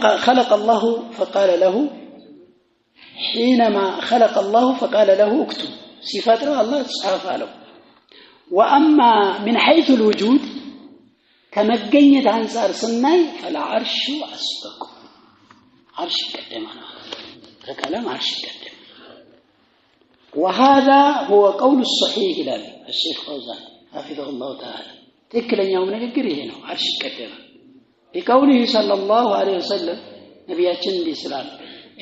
خلق الله فقال له اكتب صفاته الله ጻፍ አለው واما من حيث الوجود ከመገኘት አንፃር ስናይ فالعرش اسبق عرش ቀደማና ከቀለም عرش ቀደም وهذا هو قول الصحيح لل الشيخ فوزان حفظه الله تعالى ትክክለኛው ንግግር ይሄ ነው عرش ቀደም بقوله صلى الله عليه وسلم ነብያችን እንዲስላል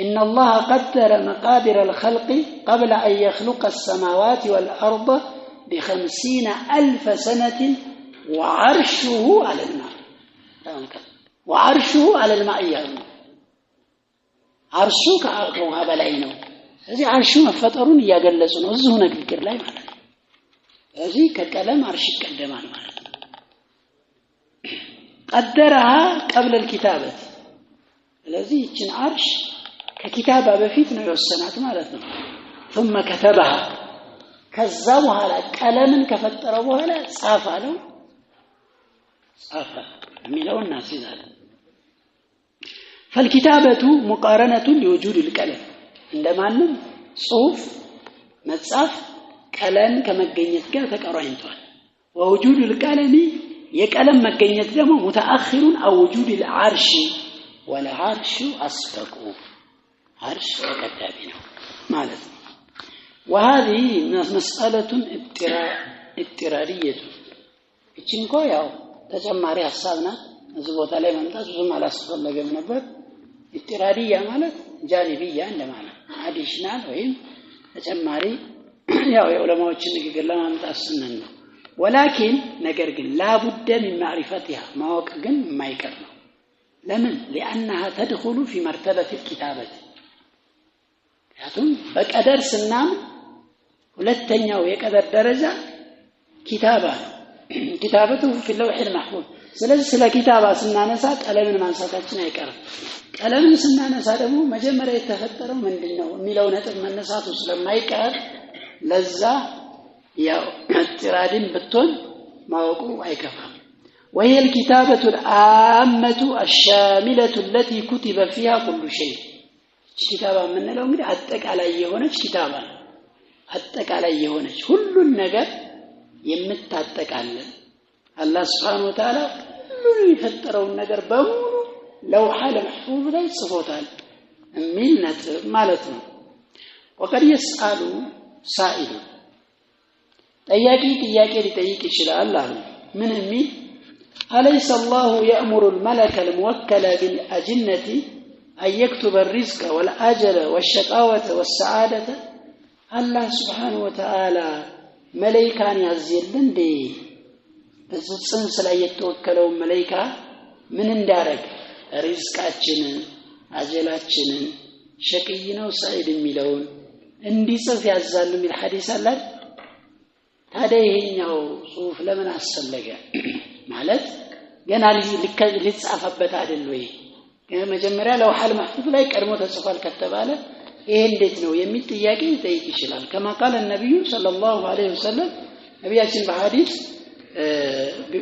ان الله قدر مقادير الخلق قبل ان يخلق السماوات والارض ب50,000 سنة وعرشه على الماء وعرشه على الماء عرشه كأقوها بلاينه هذه عرشه مفترون يقلسون وزهون الكر لا يمعنى هذه ككلام عرش الكلمان قدرها قبل الكتابة الذي يتشن عرش ككتابة بفيتنا يوسنات مالتنا ثم كتبها ከዛው በኋላ ቀለምን ከፈጠረው በኋላ ጻፈው የሚለውን እናስይዛል فالكتابة مقارنة لوجود القلم እንደማንም ጽሁፍ መጻፍ ቀለም ከመገኘት ጋር ተቆራኝቷል ووجود القلم يقلم መገኘት ደግሞ متأخر أو وجود العرش والعرش أسبق عرش ተቀዳሚ ነው ማለት ነው وهذه مسألة اضطرارية እቺንኮ ያው ተጨማሪ ሐሳብ ናት እዚህ ቦታ ላይ መምጣት ብዙም አላስፈለገም ነበር اضطرارية ማለት ጃሊብያ እንደማለት አዲሽናል ወይም ተጨማሪ ያው የዑለማዎችን ንግግር ለማምጣት ስንል ነው ولكن ነገር ግን لا بد من معرفتها ማወቅ ግን የማይቀር ነው ለምን لانها تدخل في مرتبة الكتابة ያቱም በቀደር ስናም ሁለተኛው የቀደር ደረጃ ኪታባ ነው كتابته في اللوح المحفوظ ስለዚህ ስለ ኪታባ ስናነሳ ቀለምን ማንሳታችን አይቀርም ቀለምን ስናነሳ ደግሞ መጀመሪያ የተፈጠረው ምንድነው የሚለው ነጥብ መነሳቱ ስለማይቀር ለዛ ያው እጥራድን ብትሆን ማወቁ አይከፋም وهي الكتابة العامة الشاملة التي كتب فيها كل شيء ኪታባ የምንለው እንግዲህ አጠቃላይ የሆነች ኪታባ ነው አጠቃላይ የሆነች ሁሉን ነገር የምታጠቃልል አላህ Subhanahu Wa Ta'ala ሁሉ የፈጠረውን ነገር በሙሉ ለውሐ ለመሕፉዝ ላይ ጽፎታል የሚል ነጥብ ማለት ነው وقد يسأل سائل ጥያቄ ሊጠይቅ ይችላል አሉ ምን የሚል أليس الله يأمر الملك الموكل بالأجنة أن يكتب الرزق والأجل والشقاوة والسعادة الله سبحانه وتعالى ملائكان يعزلن دي በጽንስ ላይ የተወከለው መላእክት ምን እንዳረግ ሪዝቃችንን አጀላችንን ሸቂይ ነው ሳይድ የሚለውን እንዲጽፍ ያዛሉ የሚል ሐዲስ አለ ታዲያ ይሄኛው ጽሁፍ ለምን አስፈለገ ማለት ገና ሊጻፈበት አይደል ወይ መጀመሪያ ለውሐል መሕፉዝ ላይ ቀድሞ ተጽፏል ከተባለ ይሄ እንዴት ነው የሚል ጥያቄ ይጠይቅ ይችላል كما قال النبي صلى الله عليه وسلم ነብያችን በሐዲስ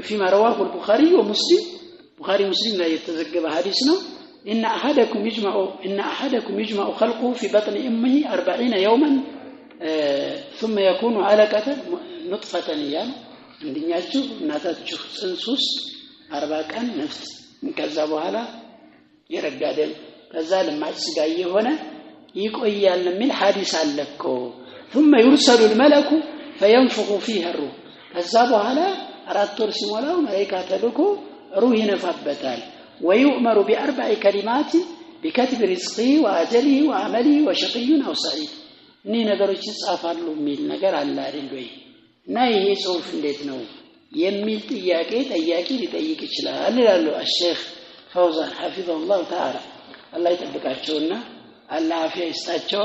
فيما رواه البخاري ومسلم بخاري ومسلم لا يتذكر حديث ነው ان احدكم يجمع خلقه في بطن امه 40 يوما ثم يكون علقة نطفة يام እንደኛችሁ እናታችሁ ጽንስ ውስጥ 40 ቀን ነፍስ ከዛ በኋላ ይረጋደል ከዛ ለማጭ ስጋ የሆነ ይቆያል የሚል ሐዲስ አለኮ ثم يرسل الملك فينفخ فيه الروح ከዛ በኋላ 4 ወር ሲሞላው መላእክት ተልኮ ሩህ ይነፋበታል ويؤمر باربع كلمات بكتب رزقه واجله وعمله وشقي او سعيد እኔ ነገሮች ይጻፋሉ የሚል ነገር አለ አይደል ወይ እና ይሄ ጽሁፍ እንዴት ነው የሚል ጥያቄ ሊጠይቅ ይችላል ይላሉ الشيخ فوزان حفظه الله تعالى الله ይጠብቃቸውና አላህ አፊያ ይስጣቸው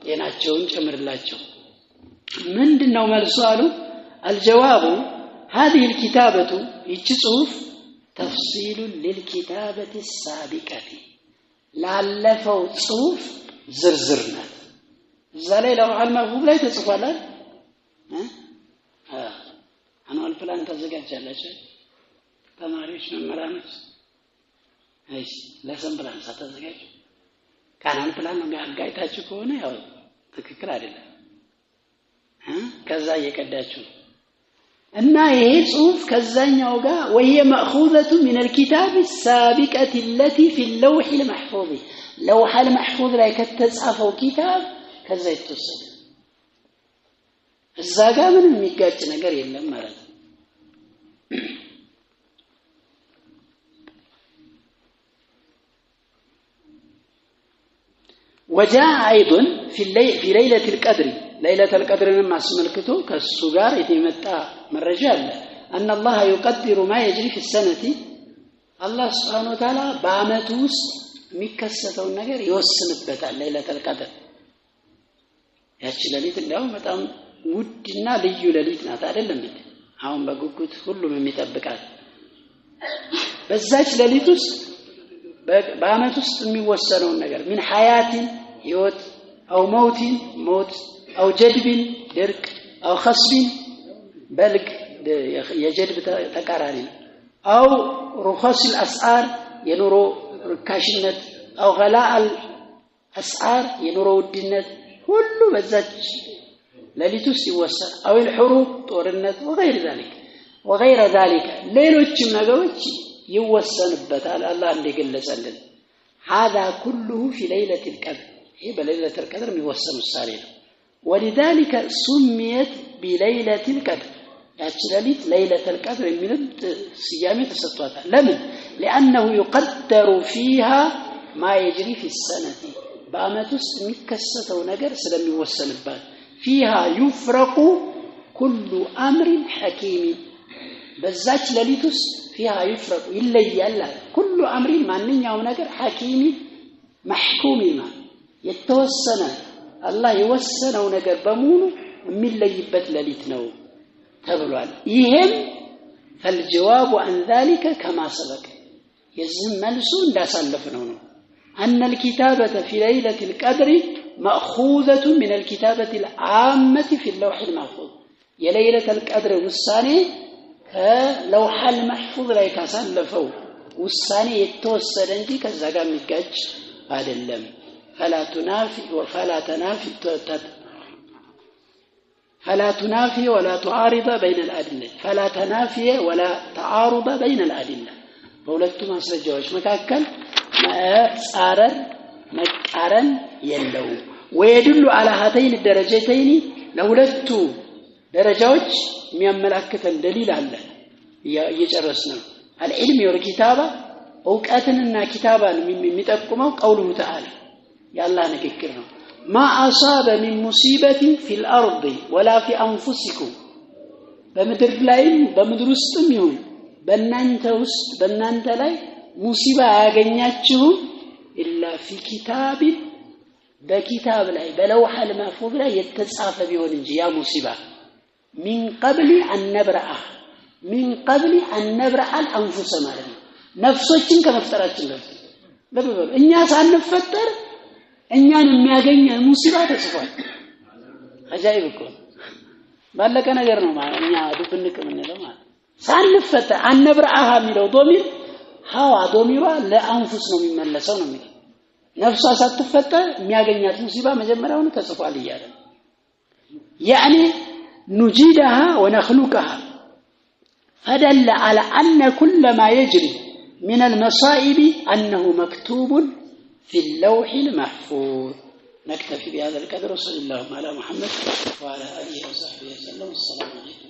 ጤናቸውን ጨምርላቸው ምንድነው መልሱ አሉ الجواب هذه الكتابة يتصوف تفصيل للكتابة السابقة لعلفوا تصوف زرزرنا زالي لو علم مفهوم لا يتصفال أنا الفلان تزقات جالش تماريش من مرانس ايش لازم بلان ستزقات كان الفلان قايتاችሁ ከሆነ ያው ትክክል አይደለም ከዛ እየቀዳችሁ እና ይሄ ጽሁፍ ከዛኛው ጋር وهي ماخوذه من الكتاب السابقه التي في اللوح المحفوظ لوح المحفوظ ላይ ከተጻፈው ኪታብ ከዛ የተወሰደ እዛ ጋር ምንም የሚጋጭ ነገር የለም ማለት ነው وجاء ايضا في ليله القدر ليله القدر لما اسملكتو كسو ጋር የተመጣ መረጃ አለ ان الله يقدر ما يجري في السنه الله سبحانه وتعالى በአመቱ ውስጥ የሚከሰተው ነገር ይወስንበታል ليله القدر ያቺ ሌሊት እንደው በጣም ውድና ልዩ ሌሊት ናት አይደለም እንዴ አሁን በጉጉት ሁሉም የሚጠብቃት በዛች ሌሊት ውስጥ በአመት ውስጥ የሚወሰነው ነገር ምን ሐያቲን ህይወት او موتين موت او جدب درك او خصب بلق يجدب تقاراني او رخص الاسعار ينورو ركاشነት او غلاء الاسعار ينورو ودነት ሁሉ በዛች ሌሊት ውስጥ ይወሰን او الحروب ጦርነት وغير ذلك وغير ذلك ሌሎችም ነገሮች ይወሰንበታል አላህ እንደገለጸልን هذا كله في ليلة القدر ይሄ በለይለተ القدر የሚወሰን ውሳኔ ነው ولذلك سميت بليلة القدر ያቺ ሌሊት ليلة القدر የሚል ስያሜ ተሰጥቷታል ለምን لانه يقدر فيها ما يجري في السنة በአመት ውስጥ የሚከሰተው ነገር ስለሚወሰንባት فيها يفرق كل امر حكيم በዛች ሌሊት ውስጥ فيها يفرق ይለያል كل امر ማንኛውም ነገር حكيم محكوم የተወሰነ አላህ የወሰነው ነገር በሙሉ የሚለይበት ሌሊት ነው ተብሏል ይሄም فالجواب عن ذلك كما سبق የዚህ መልሱ እንዳሳለፈው ነው أن الكتابة في ليلة القدر مأخوذة من الكتابة العامة في اللوح المحفوظ يا ليلة القدر والثاني كلوح المحفوظ لا يكسلفوا والثاني يتوسل انجي كذا ጋር የሚጋጭ አይደለም فلا تنافي ولا تعارض بين الأدلة فلا تنافي ولا تعارض بين الأدلة በሁለቱ ማስረጃዎች መካከል መቃረን የለውም ويدل على هاتين الدرجتين ለሁለቱ ደረጃዎች የሚያመላክተን ደሊል አለ እየጨረስን ነው العلم والكتابة ዕውቀትንና ኪታባን የሚጠቁመው ቀውሉ ተዓላ ያላህ ንግግር ነው ما أصاب من مصيبة في الأرض ولا في أنفسكم በምድር ላይም በምድር ውስጥም ይሁን በእናንተ ውስጥ በእናንተ ላይ ሙሲባ ያገኛችሁ إلا في كتاب በኪታብ ላይ በለውሐ المحفوظ ላይ የተጻፈ ቢሆን እንጂ ያ ሙሲባ من قبل أن نبرأ الأنفس ማለት ነው ነፍሶችን ከመፍጠራችን በፊት ለበበሉ እኛ ሳንፈጠር እኛን የሚያገኝ ሙሲባ ተጽፏል አጃኢብ እኮ ባለቀ ነገር ነው ማለት እኛ ድብንቅ ምንለው ማለት ሳንፈጠር አንብራሃ የሚለው ዶሚር ሐዋ ዶሚሯ ለአንፉስ ነው የሚመለሰው ነው የሚለው ነፍሷ ሳትፈጠር የሚያገኛት ሙሲባ መጀመሪያው ነው ተጽፏል ይያለ يعني نجيدها ونخلقها فدل على أن كل ما يجري من المصائب أنه مكتوب في اللوح المحفوظ نكتفي بهذا القدر وصلى الله على محمد وعلى آله وصحبه وسلم السلام عليكم